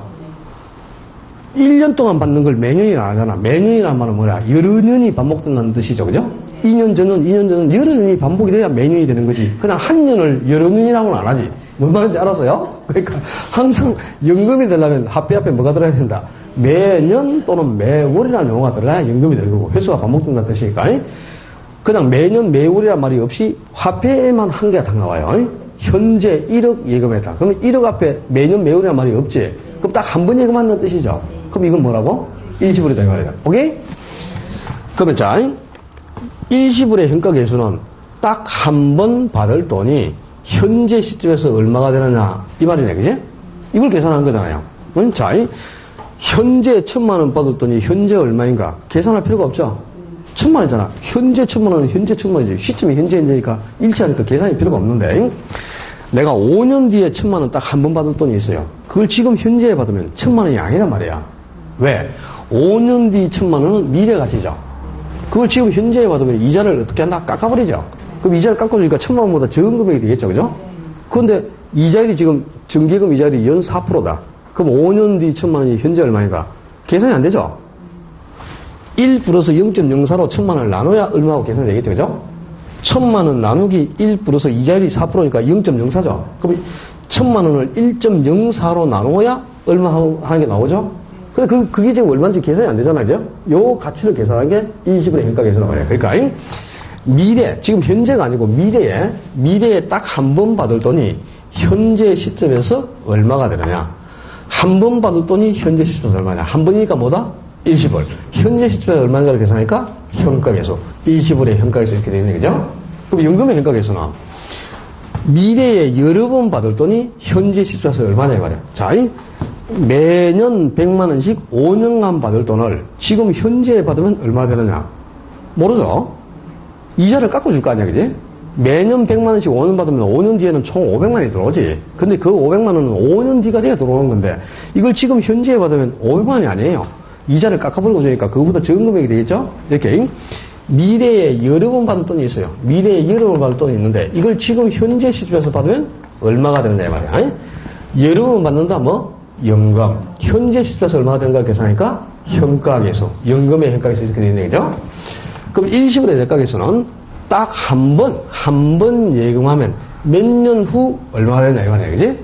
Speaker 1: 1년 동안 받는 걸 매년이라 하잖아. 매년이라는 말은 뭐야? 여러 년이 반복된다는 뜻이죠. 그죠? 2년 전은 여러 년이 반복이 돼야 매년이 되는 거지. 그냥 한 년을 여러 년이라고는 안 하지. 뭔 말인지 알았어요? 그러니까 항상 연금이 되려면 합배 앞에 뭐가 들어야 된다? 매년 또는 매월이라는 용어가 들어가야 연금이 되는 거고 횟수가 반복된다는 뜻이니까. 그냥 매년 매월이라는 말이 없이 화폐에만 한 개가 딱 나와요. 현재 1억 예금했다. 그러면 1억 앞에 매년 매월이라는 말이 없지. 그럼 딱 한 번 예금한다는 뜻이죠. 그럼 이건 뭐라고? 일시불이다 이 말이다. 오케이? 그러면 자, 일시불의 현가 계수는 딱 한 번 받을 돈이 현재 시점에서 얼마가 되느냐 이 말이네, 그지? 이걸 계산한 거잖아요. 자, 현재 1,000만원 받을 돈이 현재 얼마인가 계산할 필요가 없죠. 1,000만원이잖아. 현재 1,000만원은 현재 1,000만원이지. 시점이 현재니까 일치하니까 계산이 필요가 없는데, 내가 5년 뒤에 1,000만원 딱 한 번 받을 돈이 있어요. 그걸 지금 현재에 받으면 1,000만원이 아니란 말이야. 왜? 5년 뒤 1,000만원은 미래 가치죠. 그걸 지금 현재에 받으면 이자를 어떻게 한다? 깎아버리죠. 그럼 이자를 깎아주니까 1,000만원보다 적은 금액이 되겠죠. 그죠? 그런데 이자율이 지금 정기금 이자율이 연 4%다. 그럼 5년 뒤 1,000만원이 현재 얼마인가? 계산이 안 되죠? 1 플러스 0.04로 1,000만원을 나눠야 얼마고 계산이 되겠죠. 그죠? 1,000만원 나누기 1 플러스 이자율이 4%니까 0.04죠. 그럼 1,000만원을 1.04로 나눠야 얼마 하는 게 나오죠? 근데 그게 지금 얼마인지 계산이 안 되잖아요. 그죠? 요 가치를 계산한 게 일시불의 현가 계산이라고 해요. 그러니까 미래, 지금 현재가 아니고 미래에 딱 한 번 받을 돈이 현재 시점에서 얼마가 되느냐. 한 번 받을 돈이 현재 시점에서 얼마냐. 한 번이니까 뭐다? 일시불. 현재 시점에서 얼마인가를 계산하니까 현가계수. 일시불의 현가계수 이렇게 되는 거죠? 그럼 연금의 현가계수는 미래에 여러 번 받을 돈이 현재 시점에서 얼마냐 이 말이야. 자, 매년 100만원씩 5년간 받을 돈을 지금 현재에 받으면 얼마 되느냐? 모르죠? 이자를 깎아줄 거 아니야, 그지? 매년 100만원씩 5년 받으면 5년 뒤에는 총 500만원이 들어오지. 근데 그 500만원은 5년 뒤가 돼야 들어오는 건데, 이걸 지금 현재에 받으면 500만원이 아니에요. 이자를 깎아버리고 주니까 그거보다 적은 금액이 되겠죠? 이렇게. 미래에 여러 번 받을 돈이 있어요. 미래에 여러 번 받을 돈이 있는데, 이걸 지금 현재 시점에서 받으면 얼마가 되느냐, 이 말이야. 여러 번 받는다, 뭐? 연금. 현재 시점에서 얼마가 되는가 계산하니까 현가계수. 연금의 현가계수 이렇게 되는 얘기죠? 그럼 일시불의 현가계수는 딱 한 번 예금하면 몇 년 후 얼마가 되냐, 이 말이야. 그지?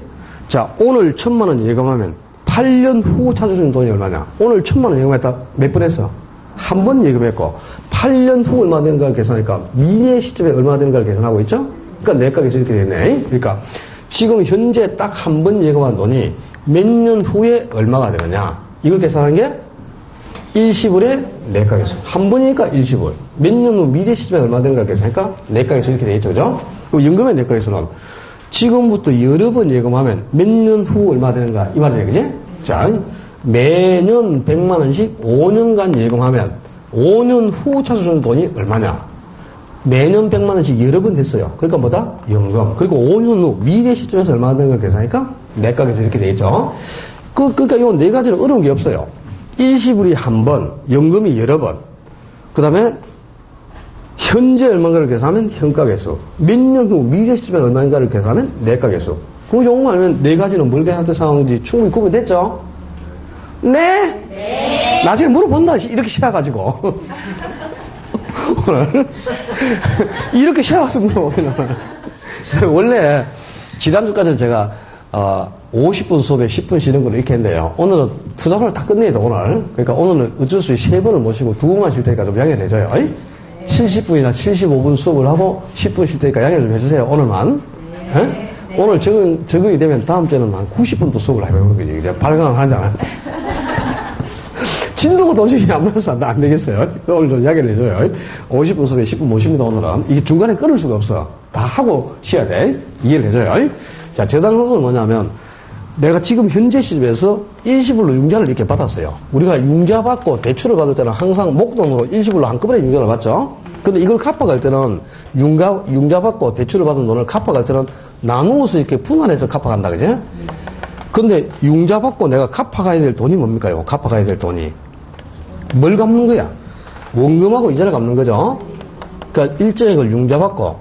Speaker 1: 자, 오늘 1,000만원 예금하면 8년 후 찾아주는 돈이 얼마냐? 오늘 1,000만원 예금했다. 몇 번 했어? 한 번 예금했고, 8년 후 얼마 되는가를 계산하니까 미래 시점에 얼마 되는가를 계산하고 있죠? 그러니까 내가계수 이렇게 되네. 그러니까 지금 현재 딱 한 번 예금한 돈이 몇 년 후에 얼마가 되느냐? 이걸 계산하는 게 일시불의 내가계수. 한 번이니까 일시불. 몇 년 후 미래 시점에 얼마 되는가를 계산하니까 내가계수 이렇게 되겠죠. 그죠? 그리고 연금의 내가계수는 지금부터 여러 번 예금하면 몇 년 후 얼마 되는가 이 말이에요. 그지? 자, 매년 100만원씩 5년간 예금하면 5년 후 찾아주는 돈이 얼마냐? 매년 100만원씩 여러 번 됐어요. 그러니까 뭐다? 연금. 그리고 5년 후 미래 시점에서 얼마 되는 걸 계산하니까 내가계수 이렇게 되겠죠. 그러니까 이 네 가지는 어려운 게 없어요. 일시불이 한 번, 연금이 여러 번. 그 다음에 현재 얼마인가를 계산하면 현가계수. 몇 년 후 미래 시점에 얼마인가를 계산하면 내가계수. 그 용어 알면 네 가지는 뭘 계산할 때 상황인지 충분히 구분됐죠? 네? 네. 나중에 물어본다. 이렇게 쉬어가지고. 오늘. 이렇게 쉬어가서 물어보면. 원래 지난주까지는 제가 50분 수업에 10분 쉬는 걸 이렇게 했는데요. 오늘은 투자를 다 끝내야 돼, 오늘. 그러니까 오늘은 어쩔 수 없이 3번을 모시고 2번만 쉴 테니까 좀 양해를 해줘요. 70분이나 75분 수업을 하고 10분 쉴 테니까 양해를 좀 해주세요, 오늘만. 네? 오늘 적응이 되면 다음 주에는 한 90분도 수업을 해보는 거지. 이제 발광을 하잖아. 진도가 도저히 안 맞아서 안 되겠어요. 오늘 좀 이야기를 해줘요. 50분 수업에 10분 모십니다, 오늘은. 이게 중간에 끊을 수가 없어. 다 하고 쉬어야 돼. 이해를 해줘요. 자, 재단선수는 뭐냐면, 내가 지금 현재 시점에서 일시불로 융자를 이렇게 받았어요. 우리가 융자 받고 대출을 받을 때는 항상 목돈으로 일시불로 한꺼번에 융자를 받죠. 근데 이걸 갚아갈 때는 융자 받고 대출을 받은 돈을 갚아갈 때는 나누어서 이렇게 분할해서 갚아간다, 그지? 근데 융자 받고 내가 갚아가야 될 돈이 뭡니까? 요 갚아가야 될 돈이. 뭘 갚는 거야? 원금하고 이자를 갚는 거죠? 그러니까 일정액을 융자 받고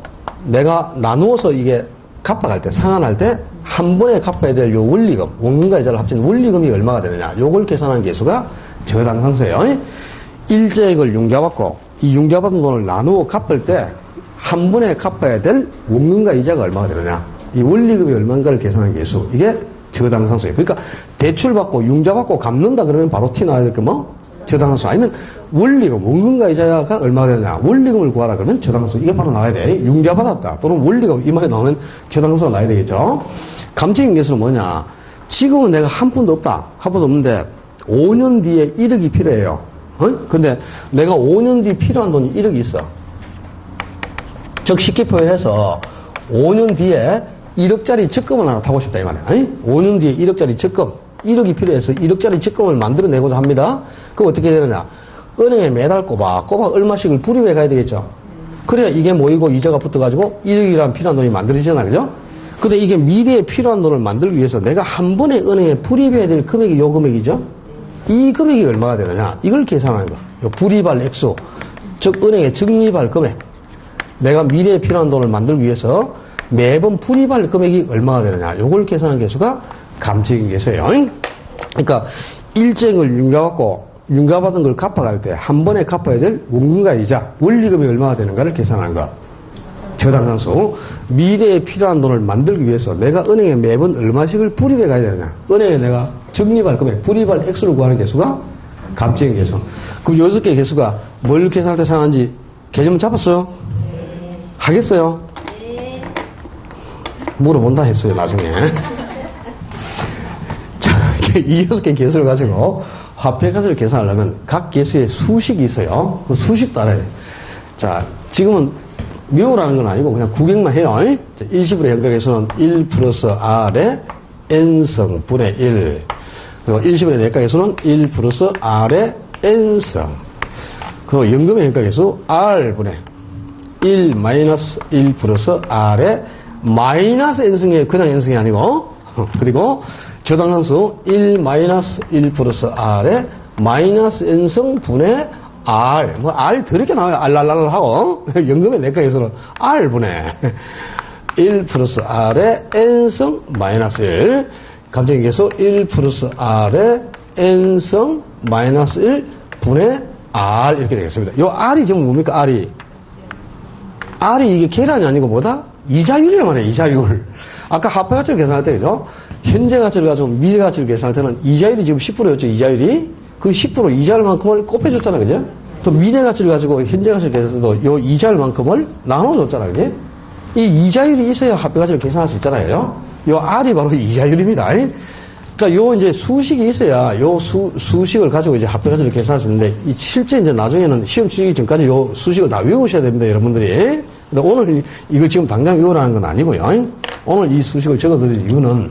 Speaker 1: 내가 나누어서 이게 갚아갈 때, 상환할 때 한 번에 갚아야 될 요 원리금, 원금과 이자를 합친 원리금이 얼마가 되느냐? 요걸 계산한 계수가 저당상수예요. 일정액을 융자 받고 이 융자 받은 돈을 나누어 갚을 때 한 번에 갚아야 될 원금과 이자가 얼마가 되느냐? 이 원리금이 얼마인가를 계산한 계수. 이게 저당상수예요. 그러니까 대출 받고 융자 받고 갚는다 그러면 바로 티 나야 될 게 뭐? 저당상수. 아니면 원리금, 원금과 이자가 얼마가 되느냐? 원리금을 구하라 그러면 저당상수. 이게 바로 나와야 돼. 융자 받았다. 또는 원리금 이 말이 나오면 저당상수가 나와야 되겠죠. 감정인 계수는 뭐냐? 지금은 내가 한 푼도 없다. 한 푼도 없는데 5년 뒤에 1억이 필요해요. 근데 내가 5년 뒤에 필요한 돈이 1억이 있어. 즉 쉽게 표현해서 5년 뒤에 1억짜리 적금을 하나 타고 싶다 이 말이야. 5년 뒤에 1억짜리 적금, 1억이 필요해서 1억짜리 적금을 만들어내고자 합니다. 그럼 어떻게 되느냐? 은행에 매달 꼬박꼬박 얼마씩을 불입해 가야 되겠죠. 그래야 이게 모이고 이자가 붙어가지고 1억이라는 필요한 돈이 만들어지잖아, 그죠? 근데 이게 미래에 필요한 돈을 만들기 위해서 내가 한 번에 은행에 불입해야 될 금액이 요 금액이죠? 이 금액이 얼마가 되느냐? 이걸 계산하는 거야. 요 불입할 액수, 즉 은행에 적립할 금액. 내가 미래에 필요한 돈을 만들기 위해서 매번 불입할 금액이 얼마가 되느냐? 요걸 계산한 계수가 감정인 계수예요. 그러니까 일정을 융자받은 걸 갚아갈 때 한 번에 갚아야 될 원금과 이자, 원리금이 얼마가 되는가를 계산하는 거. 저당상수. 미래에 필요한 돈을 만들기 위해서 내가 은행에 매번 얼마씩을 불입해 가야 되느냐? 은행에 내가 적립할 금액, 불입할 액수를 구하는 계수가 감정인 계수. 그럼 6개 계수가 뭘 계산할 때 사용하는지 개념 잡았어요? 네. 하겠어요? 네. 물어본다 했어요, 나중에. 자, 이 6개 계수를 가지고 화폐 가치를 계산하려면 각 계수에 수식이 있어요. 그 수식도 알아야 돼. 자, 지금은 외우라는 건 아니고 그냥 구경만 해요. 일시불의 현가계수는 1 플러스 R의 N성 분의 1. 그리고 일시불의 내가계수는 1 플러스 R의 N성. 그리고 연금의 현가계수 R분의 1 마이너스 1 플러스 R의 마이너스 N성이 그냥 N성이 아니고, 그리고 저당상수 1 마이너스 1 플러스 R의 마이너스 N성 분의 R, 뭐, R 더럽게 나와요. 알랄랄 하고. 연금의 내가에서는 R분의 1 플러스 R의 N성 마이너스 1. 감정의 계수 1 플러스 R의 N성 마이너스 1 분의 R. 이렇게 되겠습니다. 요 R이 지금 뭡니까, R이? R이 이게 계란이 아니고 뭐다? 이자율이란 말이에요, 이자율. 아까 화폐 가치를 계산할 때, 그죠? 현재 가치를 가지고 미래 가치를 계산할 때는 이자율이 지금 10%였죠, 이자율이. 그 10% 이자율만큼을 곱해줬잖아, 그죠? 또 미래 가치를 가지고 현재 가치를 계산해도 요 이자율만큼을 나눠줬잖아, 그지? 이 이자율이 있어야 화폐 가치를 계산할 수 있잖아요. 요 R이 바로 이자율입니다. 그러니까 요 이제 수식이 있어야 요 수식을 가지고 이제 화폐 가치를 계산할 수 있는데, 이 실제 이제 나중에는 시험 치기 전까지 요 수식을 다 외우셔야 됩니다, 여러분들이. 근데 오늘 이걸 지금 당장 외우라는 건 아니고요. 오늘 이 수식을 적어드릴 이유는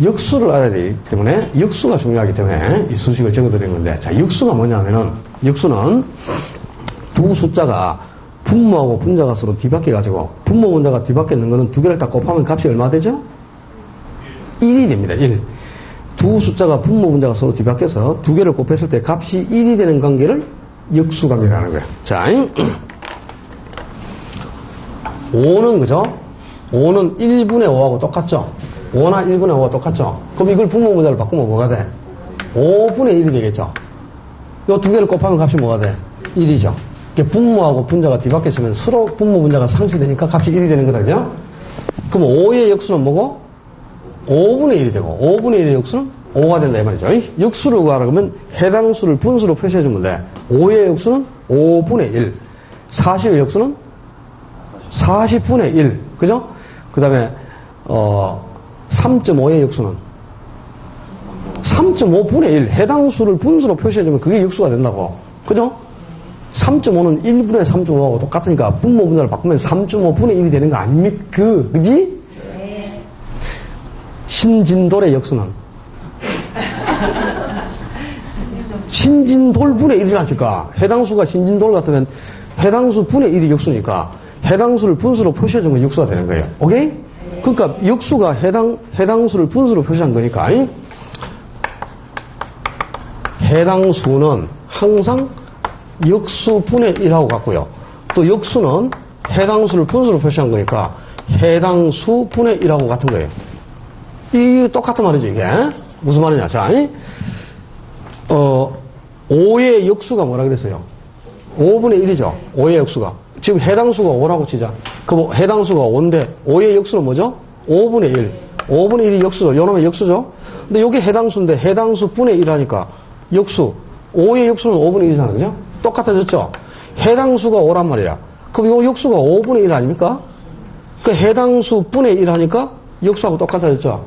Speaker 1: 역수를 알아야 되기 때문에, 역수가 중요하기 때문에 이 수식을 적어드린 건데, 자, 역수가 뭐냐면은, 역수는 두 숫자가 분모하고 분자가 서로 뒤바뀌어가지고, 분모 분자가 뒤바뀌어 있는 거는 두 개를 딱 곱하면 값이 얼마 되죠? 1이 됩니다, 1. 두 숫자가 분모 분자가 서로 뒤바뀌어서 두 개를 곱했을 때 값이 1이 되는 관계를 역수 관계라는 거예요. 자, 5는 그죠? 5는 1분의 5하고 똑같죠? 5나 1분의 5가 똑같죠? 그럼 이걸 분모 분자를 바꾸면 뭐가 돼? 5분의 1이 되겠죠? 요 두 개를 곱하면 값이 뭐가 돼? 1이죠. 분모하고 분자가 뒤바뀌었으면 서로 분모 분자가 상쇄되니까 값이 1이 되는 거다, 그죠? 그럼 5의 역수는 뭐고? 5분의 1이 되고, 5분의 1의 역수는 5가 된다, 이 말이죠. 역수를 구하라 그러면 해당 수를 분수로 표시해주면 돼. 5의 역수는 5분의 1. 40의 역수는 40분의 1. 그죠? 그 다음에, 3.5의 역수는 3.5분의 1. 해당 수를 분수로 표시해주면 그게 역수가 된다고. 그죠? 3.5는 1분의 3.5하고 똑같으니까 분모 분자를 바꾸면 3.5분의 1이 되는 거 아닙니까? 그지? 네. 신진돌의 역수는 신진돌분의 1이라니까. 해당 수가 신진돌 같으면 해당수 분의 1이 역수니까 해당수를 분수로 표시해준 건 역수가 되는 거예요. 오케이? 그러니까 역수가 해당수를 분수로 표시한 거니까 해당수는 항상 역수분의 1하고 같고요. 또 역수는 해당수를 분수로 표시한 거니까 해당수분의 1하고 같은 거예요. 이게 똑같은 말이죠, 이게. 무슨 말이냐. 자, 5의 역수가 뭐라 그랬어요? 5분의 1이죠. 5의 역수가. 지금 해당수가 5라고 치자. 그럼 해당수가 5인데 5의 역수는 뭐죠? 5분의 1. 5분의 1이 역수죠. 요놈의 역수죠. 근데 여기 해당수인데 해당수 분의 1 하니까 역수. 5의 역수는 5분의 1이잖아요. 그죠? 똑같아졌죠? 해당수가 5란 말이야. 그럼 요 역수가 5분의 1 아닙니까? 그 해당수 분의 1 하니까 역수하고 똑같아졌죠?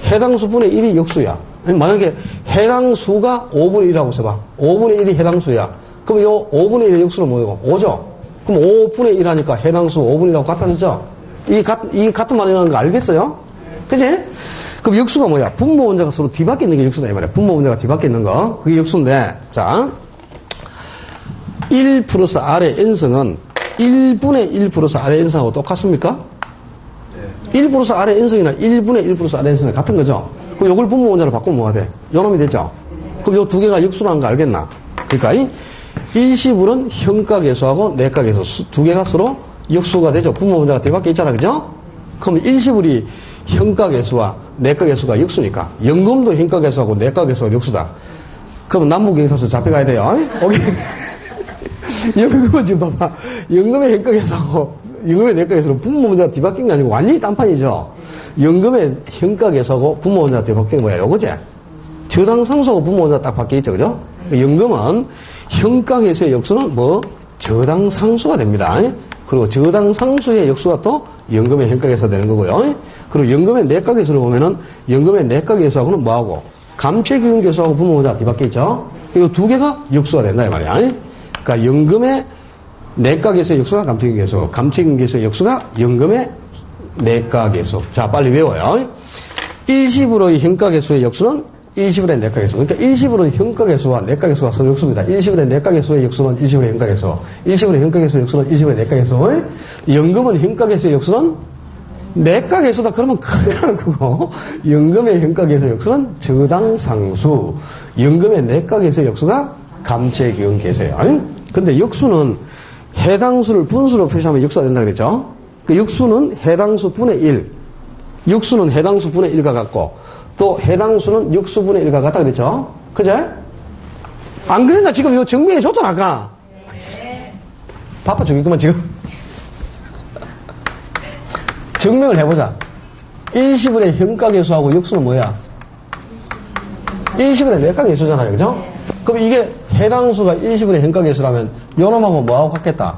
Speaker 1: 해당수 분의 1이 역수야. 만약에 해당수가 5분의 1이라고 써봐. 5분의 1이 해당수야. 그럼 요 5분의 1의 역수는 뭐예요? 5죠? 그럼 5분의 1 하니까 해당수 5분의 1하고 같아졌죠? 이 같은 말이라는 거 알겠어요? 그치? 그럼 역수가 뭐야? 분모 원자가 서로 뒤바뀌어 있는 게 역수다, 이 말이야. 분모 원자가 뒤바뀌어 있는 거. 그게 역수인데, 자. 1 플러스 R의 n성은 1분의 1 플러스 R의 n성하고 똑같습니까? 1 플러스 R의 n성이나 1분의 1 플러스 R의 n성이 같은 거죠? 그럼 요걸 분모 원자로 바꾸면 뭐가 돼? 요놈이 되죠? 그럼 요 두 개가 역수라는 거 알겠나? 그러니까 일시불은 현가계수하고 내가계수 두 개가 서로 역수가 되죠. 분모 원자가 뒤바뀌어 있잖아, 그죠? 그럼 일시불이 현가계수와 내가계수가 역수니까 연금도 현가계수하고 내가계수가 역수다. 그럼 남북경사수 잡혀가야 돼요. 오케이. 연금은 지금 봐봐. 연금의 현가계수하고 연금의 내가계수는 분모 원자가 뒤바뀐 게 아니고 완전히 딴판이죠. 연금의 현가계수하고 분모 원자가 뒤바뀐 게 뭐야? 요거지? 저당상수하고 분모 원자가 딱 바뀌어 있죠, 그죠? 연금은 현가계수의 역수는 뭐? 저당상수가 됩니다. 그리고 저당상수의 역수가 또 연금의 현가계수가 되는 거고요. 그리고 연금의 내가계수를 보면은 연금의 내가계수하고는 뭐하고? 감채기운계수하고 분모 원자가 뒤바뀌어 있죠? 이 두 개가 역수가 된다, 이 말이야. 그러니까 연금의 내가계수의 역수가 감채기운계수, 감채기운계수의 역수가 연금의 내가계수. 자, 빨리 외워요. 일시불의 현가계수의 역수는 일시불의 내가계수. 그러니까 일시불은 현가계수와 내가계수가 서로 역수입니다. 일시불의 내가계수의 역수는 일시불의 현가계수. 일시불의 현가계수의 역수는 일시불의 내가계수. 연금은 현가계수의 역수는 내가계수다. 그러면 큰일 나는 거고. 연금의 현가계수의 역수는 저당상수. 연금의 내가계수의 역수가 감채기운계수예요. 근데 역수는 해당수를 분수로 표시하면 역수가 된다 그랬죠? 그 역수는 해당수 분의 1. 역수는 해당수 분의 1과 같고, 또 해당수는 역수분의 1과 같다 그랬죠? 그제? 안 그랬나? 지금 이거 정리해 줬잖아, 아까. 바빠 죽겠구만, 지금. 증명을 해보자. 일시분의 현가계수하고 역수는 뭐야? 일시분의 내가계수잖아요, 그죠? 그럼 이게 해당수가 일시분의 현가계수라면 요놈하고 뭐하고 같겠다?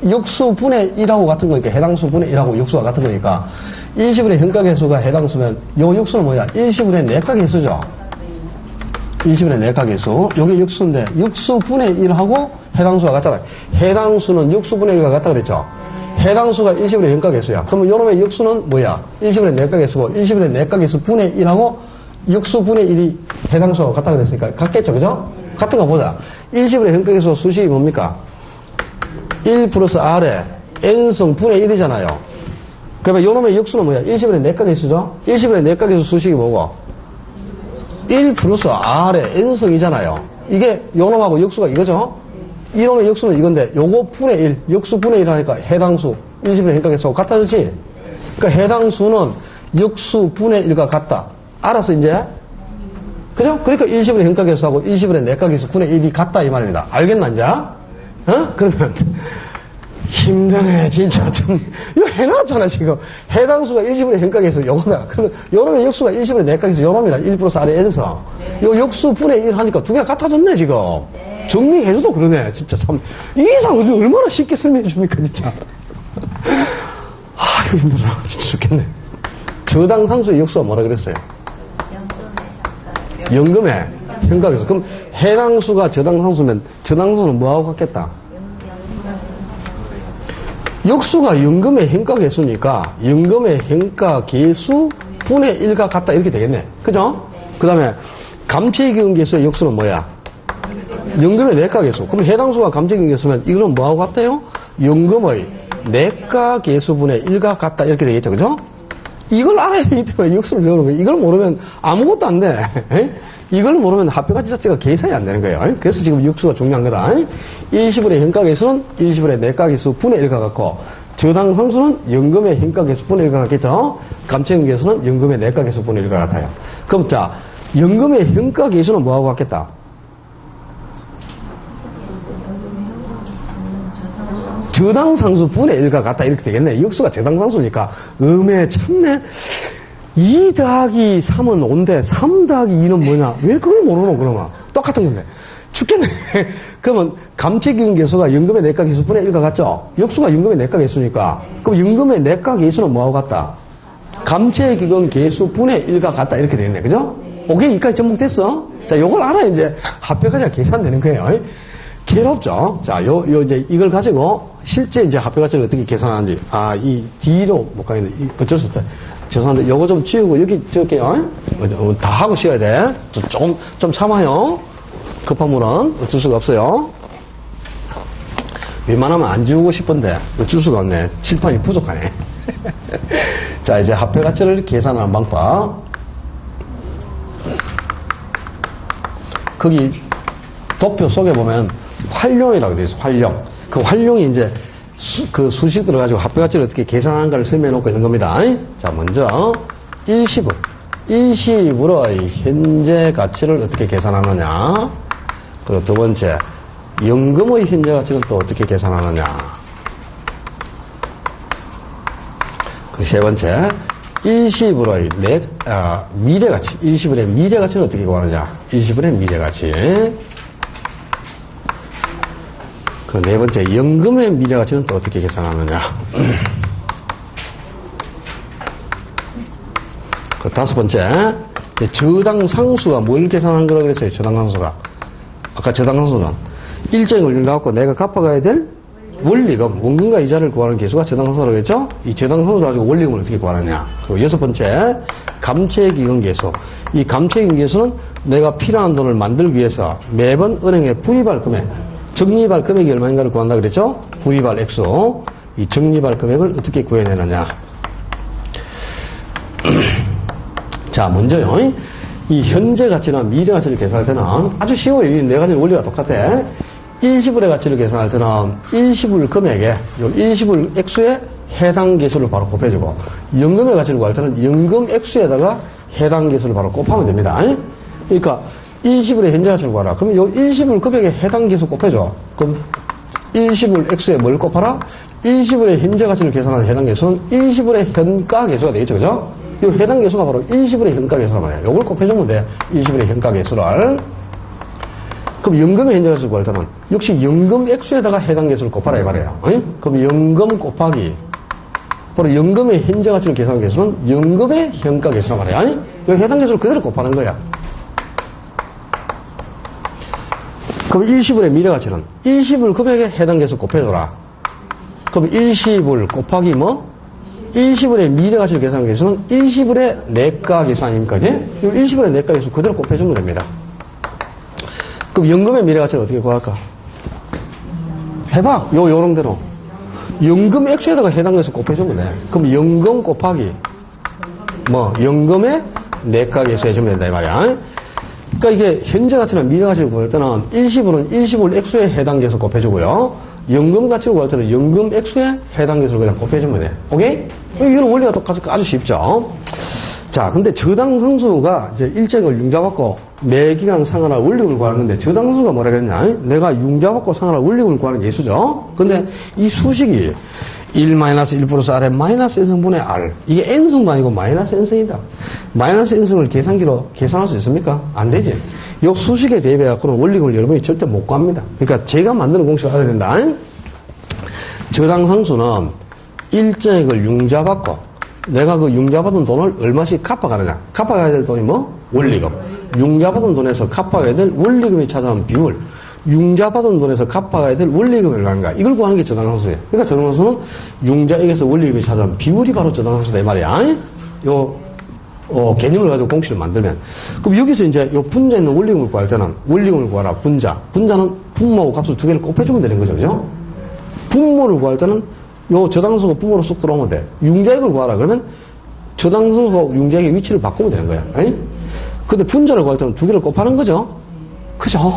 Speaker 1: 역수분의 1하고 같은 거니까 해당수분의 1하고 역수가 같은 거니까 일시분의 현가계수가 해당수면 요 역수는 뭐야? 일시분의 내가계수죠. 일시분의 내가계수. 요게 역수인데 역수분의 1하고 해당수가 같잖아요. 해당수는 역수분의 1과 같다 그랬죠. 해당수가 일시분의 현가계수야. 그러면 요놈의 역수는 뭐야? 일시분의 내가계수고 일시분의 내가계수 분의 1하고 역수분의 1이 해당수하고 같다 그랬으니까 같겠죠. 그죠? 같은 거 보자. 일시분의 현가계수 수식이 뭡니까? 1 플러스 R에 n성 분의 1이잖아요. 그러면 요놈의 역수는 뭐야? 일시분의 내가계수죠? 일시분의 내가계수 수식이 뭐고? 1 플러스 R에 n성이잖아요. 이게 요놈하고 역수가 이거죠? 이놈의 역수는 이건데 요거 분의 1, 역수 분의 1 하니까 해당수, 일시분의 현가계수하고 같아졌지? 그러니까 해당수는 역수 분의 1과 같다. 알았어, 이제? 그죠? 그러니까 일시분의 현가계수하고 일시분의 내가계수 분의 1이 같다, 이 말입니다. 알겠나, 이제? 그러면, 힘드네, 진짜. 좀, 이거 해놨잖아, 지금. 해당수가 일시분의 현가계수, 요거다. 그러면, 요놈의 역수가 일시분의 내가계수, 요놈이랑 1 플러스 R의 n성. 요 역수 분의 1 하니까 두 개가 같아졌네, 지금. 정리해줘도 그러네, 진짜 참. 이 이상 얼마나 쉽게 설명해줍니까, 진짜. 이거 힘들어. 진짜 죽겠네. 저당상수의 역수가 뭐라 그랬어요? 연금의 현가계수. 그럼 해당수가 저당상수면 저당상수는 뭐하고 같겠다? 역수가 연금의 현가계수니까 연금의 현가계수 분의 1과 같다 이렇게 되겠네. 그죠? 그 다음에 감채기운계수의 역수는 뭐야? 연금의 내과계수. 그럼 해당수가 감정계수면 이거는 뭐하고 같아요? 연금의 내과계수분의 1과 같다. 이렇게 되겠죠. 그죠? 이걸 알아야 되기 때문에 육수를 배우는 거예요. 이걸 모르면 아무것도 안 돼. 이걸 모르면 합표가치 자체가 계산이 안 되는 거예요. 그래서 지금 육수가 중요한 거다. 일시분의 현가계수는 일시분의 내과계수 분의 1과 같고, 저당상수는 연금의 현가계수 분의 1과 같겠죠? 감정계수는 연금의 내과계수 분의 1과 같아요. 그럼 자, 연금의 현가계수는 뭐하고 같겠다? 저당상수 분의 1과 같다. 이렇게 되겠네. 역수가 저당상수니까. 참네. 2 더하기 3은 5인데 3 더하기 2는 뭐냐? 왜 그걸 모르노, 그러면? 똑같은 건데. 죽겠네. 그러면 감채기계수가 연금의 내과계수 분의 1과 같죠? 역수가 연금의 내과계수니까. 그럼 연금의 내과계수는 뭐하고 같다? 감채기계수 분의 1과 같다. 이렇게 되겠네. 그죠? 오케이, 여기까지 접목됐어? 자, 요걸 알아야 이제 합표가치가 계산되는 거예요. 괴롭죠? 자, 이제 이걸 가지고 실제 이제 합표가치를 어떻게 계산하는지. 이 뒤로 못 가겠네. 어쩔 수 없다. 죄송한데, 요거 좀 지우고, 여기 지울게요. 다 하고 쉬어야 돼. 좀 참아요. 급한 물은 어쩔 수가 없어요. 웬만하면 안 지우고 싶은데, 어쩔 수가 없네. 칠판이 부족하네. 자, 이제 합표가치를 계산하는 방법. 거기 도표 속에 보면 활용이라고 되어 있어, 활용. 그 활용이 이제 그 수식 들어가지고 합표가치를 어떻게 계산하는가를 설명해 놓고 있는 겁니다. 자, 먼저 일시불의 현재 가치를 어떻게 계산하느냐. 그리고 두 번째, 연금의 현재 가치는 또 어떻게 계산하느냐. 그 세 번째, 일시불의 미래가치. 일시불의 미래가치는 어떻게 구하느냐. 일시불의 미래가치. 그 네 번째, 연금의 미래가치는 또 어떻게 계산하느냐. 그 다섯 번째, 저당상수가 뭘 계산한 거라고 그랬어요, 저당상수가. 아까 저당상수는 일정을 갖고 내가 갚아가야 될 원리금, 원금과 이자를 구하는 계수가 저당상수라고 했죠? 이 저당상수를 가지고 원리금을 어떻게 구하느냐. 그리고 여섯 번째, 감채기금계수. 이 감채기금계수는 내가 필요한 돈을 만들기 위해서 매번 은행에 부입할 금액, 적립할 금액이 얼마인가를 구한다 그랬죠? 부입할 액수. 이 적립할 금액을 어떻게 구해내느냐. 자, 먼저요. 이 현재 가치나 미래 가치를 계산할 때는 아주 쉬워요. 이 네 가지 원리가 똑같아. 일시불의 가치를 계산할 때는 일시불 금액에, 요 일시불 액수에 해당 계수를 바로 곱해주고, 연금의 가치를 구할 때는 연금 액수에다가 해당 계수를 바로 곱하면 됩니다. 그러니까 일시불의 현재 가치를 구하라. 그러면 요 일시불 금액에 해당 계수 곱해줘. 그럼 일시불 액수에 뭘 곱하라? 일시불의 현재 가치를 계산하는 해당 계수는 일시불의 현가 계수가 되겠죠. 그죠? 이 해당 계수가 바로 일시불의 현가 계수란 말이에요. 요걸 곱해주면 돼. 일시불의 현가 계수를. 그럼 연금의 현재 가치를 구할 때는 역시 연금 액수에다가 해당 계수를 곱하라 이 말이에요. 그럼 연금 곱하기 바로 연금의 현재 가치를 계산하는 계수는 연금의 현가 계수란 말이에요. 이 해당 계수를 그대로 곱하는 거야. 그럼 일시불의 미래 가치는 일시불 금액에 해당 계수 곱해줘라. 그럼 일시불 곱하기 뭐? 일시불의 미래 가치를 계산하는 계수는 일시불의 내과 계수 아닙니까? 이 일시불의 내과 계수 그대로 곱해주면 됩니다. 그럼 연금의 미래 가치를 어떻게 구할까? 해봐. 요런 대로. 연금 액수에다가 해당 계수 곱해주면 돼. 그럼 연금 곱하기 연금의 내과 계수 해주면 된다 이 말이야. 그러니까 이게 현재 가치나 미래 가치를 구할 때는 일시불은 일시불 액수에 해당 계수 곱해주고요. 연금 가치를 구할 때는 연금 액수에 해당 계수를 그냥 곱해주면 돼. 오케이? 이런 원리가 똑같으니까 아주 쉽죠. 자, 근데 저당상수가 이제 일정을 융자받고 매기간 상환할 원리금을 구하는 건데, 저당상수가 뭐라 그랬냐? 내가 융자받고 상환할 원리금을 구하는 예수죠. 근데 이 수식이 1-1 플러스 R에 마이너스 n승분의 R. 이게 n승도 아니고 마이너스 n승이다. 마이너스 n승을 계산기로 계산할 수 있습니까? 안 되지. 이 수식에 대비해갖고는 원리금을 여러분이 절대 못 구합니다. 그러니까 제가 만드는 공식을 알아야 된다. 저당상수는 일정액을 융자받고 내가 그 융자받은 돈을 얼마씩 갚아가느냐. 갚아가야 될 돈이 뭐? 원리금. 융자받은 돈에서 갚아가야 될 원리금이 찾아온 비율. 융자받은 돈에서 갚아가야 될 원리금이 얼마인가. 이걸 구하는 게 저당상수예요. 그러니까 저당상수는 융자액에서 원리금이 찾아온 비율이 바로 저당상수다 이 말이야. 개념을 가지고 공식을 만들면. 그럼 여기서 이제 요 분자에 있는 원리금을 구할 때는 원리금을 구하라, 분자. 분자는 분모하고 값을 두 개를 곱해주면 되는 거죠. 그죠? 분모를 구할 때는 요 저당수가 분모로 쏙 들어오면 돼. 융자액을 구하라. 그러면 저당수가 융자액의 위치를 바꾸면 되는 거야. 아니? 근데 분자를 구할 때는 두 개를 곱하는 거죠? 그죠?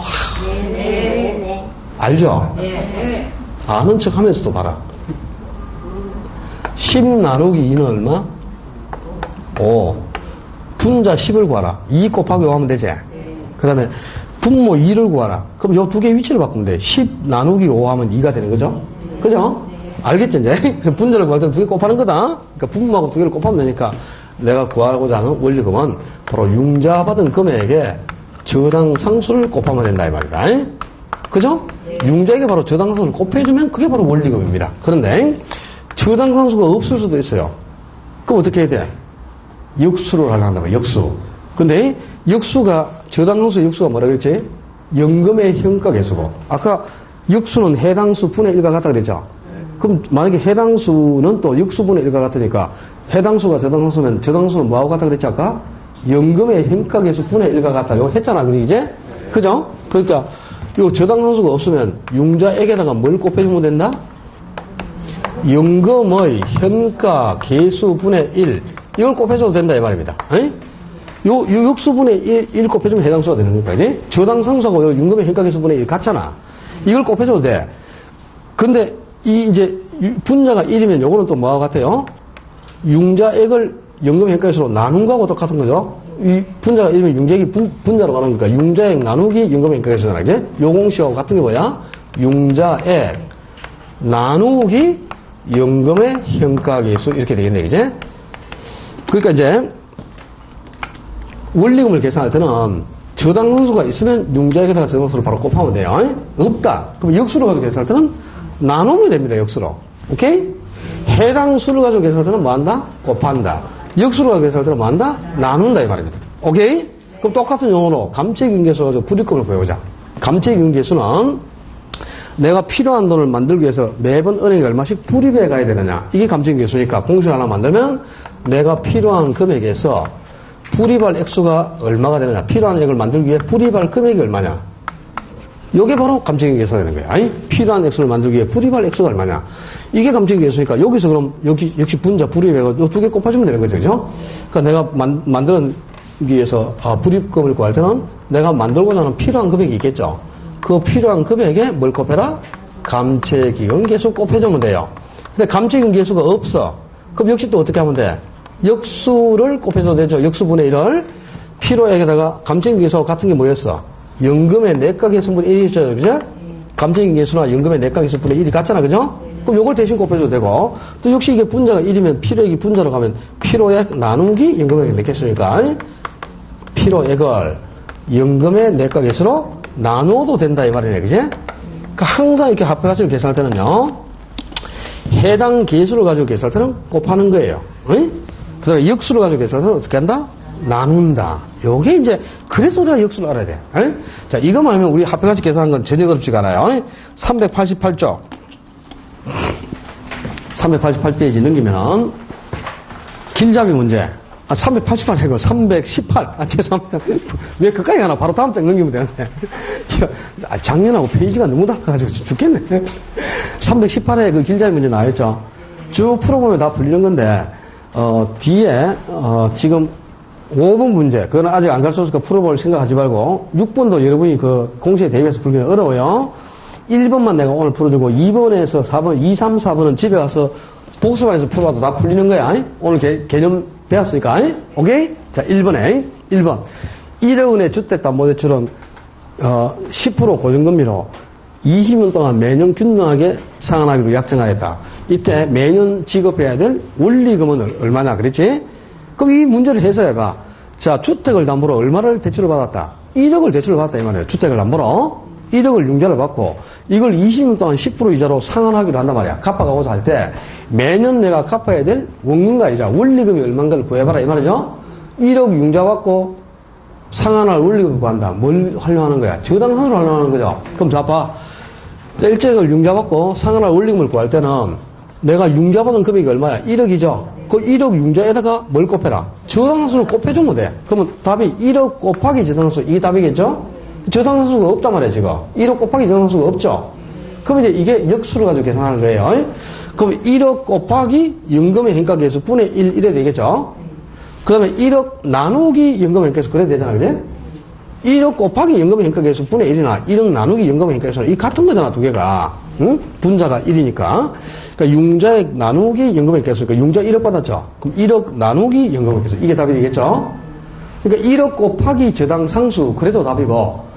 Speaker 2: 네.
Speaker 1: 알죠?
Speaker 2: 네.
Speaker 1: 아는 척 하면서도 봐라. 10 나누기 2는 얼마? 5. 분자 10을 구하라. 2 곱하기 5 하면 되지? 그 다음에 분모 2를 구하라. 그럼 요 두 개의 위치를 바꾸면 돼. 10 나누기 5 하면 2가 되는 거죠? 그죠? 알겠지, 이제? 분자를 구할 때 두 개 곱하는 거다? 그러니까 분모하고 두 개를 곱하면 되니까 내가 구하고자 하는 원리금은 바로 융자받은 금액에 저당상수를 곱하면 된다, 이 말이다. 그죠? 융자에게 바로 저당상수를 곱해주면 그게 바로 원리금입니다. 그런데 저당상수가 없을 수도 있어요. 그럼 어떻게 해야 돼? 역수를 하려고 한다면 역수. 근데 역수가 저당상수의 역수가 뭐라 그랬지? 연금의 현가계수고 아까 역수는 해당수 분의 1과 같다 그랬죠? 그럼 만약에 해당수는 또 역수분의 1과 같으니까 해당수가 저당상수면 저당수는 뭐하고 같다 그랬지 아까? 연금의 현가계수 분의 1과 같다. 이거 했잖아, 그지? 그죠? 그러니까 요 저당상수가 없으면 융자액에다가 뭘 곱해주면 된다? 연금의 현가계수분의 1 이걸 곱해줘도 된다 이 말입니다. 요 역수분의 1 곱해주면 해당수가 되는 거니까, 이제 저당상수하고 요 연금의 현가계수분의 1 같잖아. 이걸 곱해줘도 돼. 근데 이 이제 분자가 1이면 요거는 또 뭐하고 같아요? 융자액을 연금 현가계수로 나눈 거하고 똑같은 거죠. 이 분자가 1이면 융자액이 분자로 가는 거니까 융자액 나누기 연금 현가계수잖아, 이제 요 공식하고 같은 게 뭐야? 융자액 나누기 연금의 현가계수 이렇게 되겠네, 이제. 그러니까 이제 원리금을 계산할 때는 저당상수가 있으면 융자액에다가 저당상수를 바로 곱하면 돼요. 없다. 그럼 역수로 가지고 계산할 때는 나누면 됩니다. 역수로. 오케이? 해당 수를 가지고 계산할 때는 뭐 한다? 곱한다. 역수로 가지고 계산할 때는 뭐 한다? 나눈다 이 말입니다. 오케이? 그럼 똑같은 용어로 감채기계수 가지고 불입금을 구해보자. 감채기계수는 내가 필요한 돈을 만들기 위해서 매번 은행에 얼마씩 불입해 가야 되느냐. 이게 감채기계수니까 공식 하나 만들면 내가 필요한 금액에서 불입할 액수가 얼마가 되느냐. 필요한 액을 만들기 위해 불입할 금액이 얼마냐. 이게 바로 감채기계수가 되는 거야. 아니? 필요한 액수를 만들기 위해 불입할 액수가 얼마냐. 이게 감채기계수니까 여기서 그럼 역시 분자 불입해서 요 두 개 곱해주면 되는 거죠. 그죠? 그러니까 내가 만드는 위해서 불입금을 구할 때는 내가 만들고자 하는 필요한 금액이 있겠죠. 그 필요한 금액에 뭘 곱해라? 감채기금계수 곱해주면 돼요. 근데 감채기금계수가 없어. 그럼 역시 또 어떻게 하면 돼? 역수를 곱해줘도 되죠. 역수분의 1을 필요액에다가 감채기금계수와 같은 게 뭐였어? 연금의 내각계수분의 1이죠. 그죠? 감채기금계수나 연금의 내각계수분의 1이 같잖아. 그죠? 그럼 요걸 대신 곱해줘도 되고 또 역시 이게 분자가 1이면 필요액이 분자로 가면 필요액 나누기 연금액의 내각계수니까 필요액을 연금의 내각계수로 나누어도 된다 이 말이네. 그지? 그러니까 항상 이렇게 합해가지고 계산할 때는요 해당 계수를 가지고 계산할 때는 곱하는 거예요. 그 다음에 역수를 가지고 계산할 때는 어떻게 한다? 나눈다. 요게 이제 그래서 우리가 역수를 알아야 돼. 자, 이거만 하면 우리 합해가지고 계산한 건 전혀 어렵지가 않아요. 388쪽 388페이지 넘기면 길잡이 문제. 388 해고 318. 죄송합니다. 왜 그까지 가나? 바로 다음 장 넘기면 되는데. 작년하고 페이지가 너무 달라가지고 죽겠네. 318회 그 길잡이 문제 나왔죠. 쭉 풀어보면 다 풀리는 건데, 뒤에, 지금 5번 문제. 그건 아직 안 가르쳐서니까 풀어볼 생각하지 말고, 6번도 여러분이 그 공시에 대비해서 풀기는 어려워요. 1번만 내가 오늘 풀어주고, 2번에서 4번, 2, 3, 4번은 집에 가서 복습반에서 풀어봐도 다 풀리는 거야. 오늘 개념 배웠으니까. 오케이? 자, 1번에, 1번. 1억 원의 주택담보대출은, 10% 고정금리로 20년 동안 매년 균등하게 상환하기로 약정하였다. 이때 매년 지급해야 될 원리금은 얼마냐, 그랬지? 그럼 이 문제를 해석해봐. 자, 주택을 담보로 얼마를 대출을 받았다? 1억을 대출을 받았다, 이 말이에요. 주택을 담보로. 1억을 융자를 받고, 이걸 20년 동안 10% 이자로 상환하기로 한단 말이야. 갚아가고자 할 때, 매년 내가 갚아야 될 원금과 이자, 원리금이 얼마인가를 구해봐라, 이 말이죠? 1억 융자 받고, 상환할 원리금을 구한다. 뭘 활용하는 거야? 저당상수를 활용하는 거죠. 그럼 자, 봐. 일정액을 융자 받고, 상환할 원리금을 구할 때는, 내가 융자 받은 금액이 얼마야? 1억이죠? 그 1억 융자에다가 뭘 곱해라? 저당상수를 곱해주면 돼. 그러면 답이 1억 곱하기 저당상수, 이게 답이겠죠? 저당상수가 없단 말이야, 지금. 1억 곱하기 저당상수가 없죠? 그럼 이제 이게 역수를 가지고 계산하는 거예요. 그럼 1억 곱하기 연금의 hen가계수 분의 1 이래 되겠죠? 그 다음에 1억 나누기 연금의 hen가계수 그래야 되잖아, 그지? 1억 곱하기 연금의 hen가계수 분의 1이나 1억 나누기 연금의 hen가계수는 이 같은 거잖아, 두 개가. 응? 분자가 1이니까. 그러니까 융자액 나누기 연금의 hen가계수. 그러니까 융자 1억 받았죠? 그럼 1억 나누기 연금의 hen가계수. 이게 답이 되겠죠? 그러니까 1억 곱하기 저당 상수. 그래도 답이고.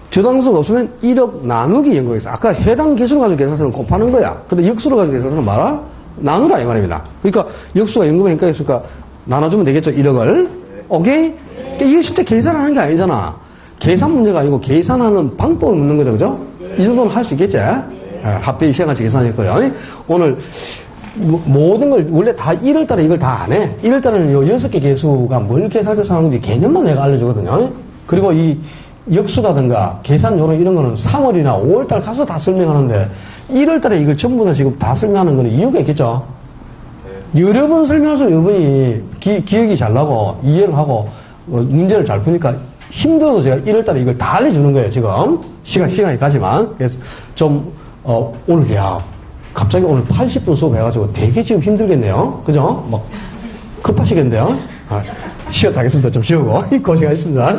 Speaker 1: 저당수가 없으면 1억 나누기 연금의 hen가계수. 아까 해당 계수를 가지고 계산서는 곱하는 거야. 근데 역수를 가지고 계산서는 말아? 나누라 이 말입니다. 그러니까 역수가 연금의 hen가계수니까 나눠주면 되겠죠, 1억을. 오케이? 그러니까 이게 진짜 계산하는 게 아니잖아. 계산 문제가 아니고 계산하는 방법을 묻는 거죠, 그죠? 이 정도는 할 수 있겠지? 합계 시간같이 계산할 거예요. 오늘 모든 걸 원래 다 1월달에 이걸 다 안 해. 1월달에는 요 6개 계수가 뭘 계산해서 하는 건지 개념만 내가 알려주거든요. 그리고 이 역수라든가 계산 요령 이런 거는 3월이나 5월달 가서 다 설명하는데 1월달에 이걸 전부 다 지금 다 설명하는 거는 이유가 있겠죠. 여러 번 설명할수록 여러분이 기억이 잘 나고 이해를 하고 문제를 잘 푸니까 힘들어서 제가 1월달에 이걸 다 알려주는 거예요, 지금. 시간이 가지만. 그래서 좀, 오늘, 갑자기 오늘 80분 수업 해가지고 되게 지금 힘들겠네요. 그죠? 막, 급하시겠는데요? 쉬었다 하겠습니다. 좀 쉬우고. 고생하셨습니다.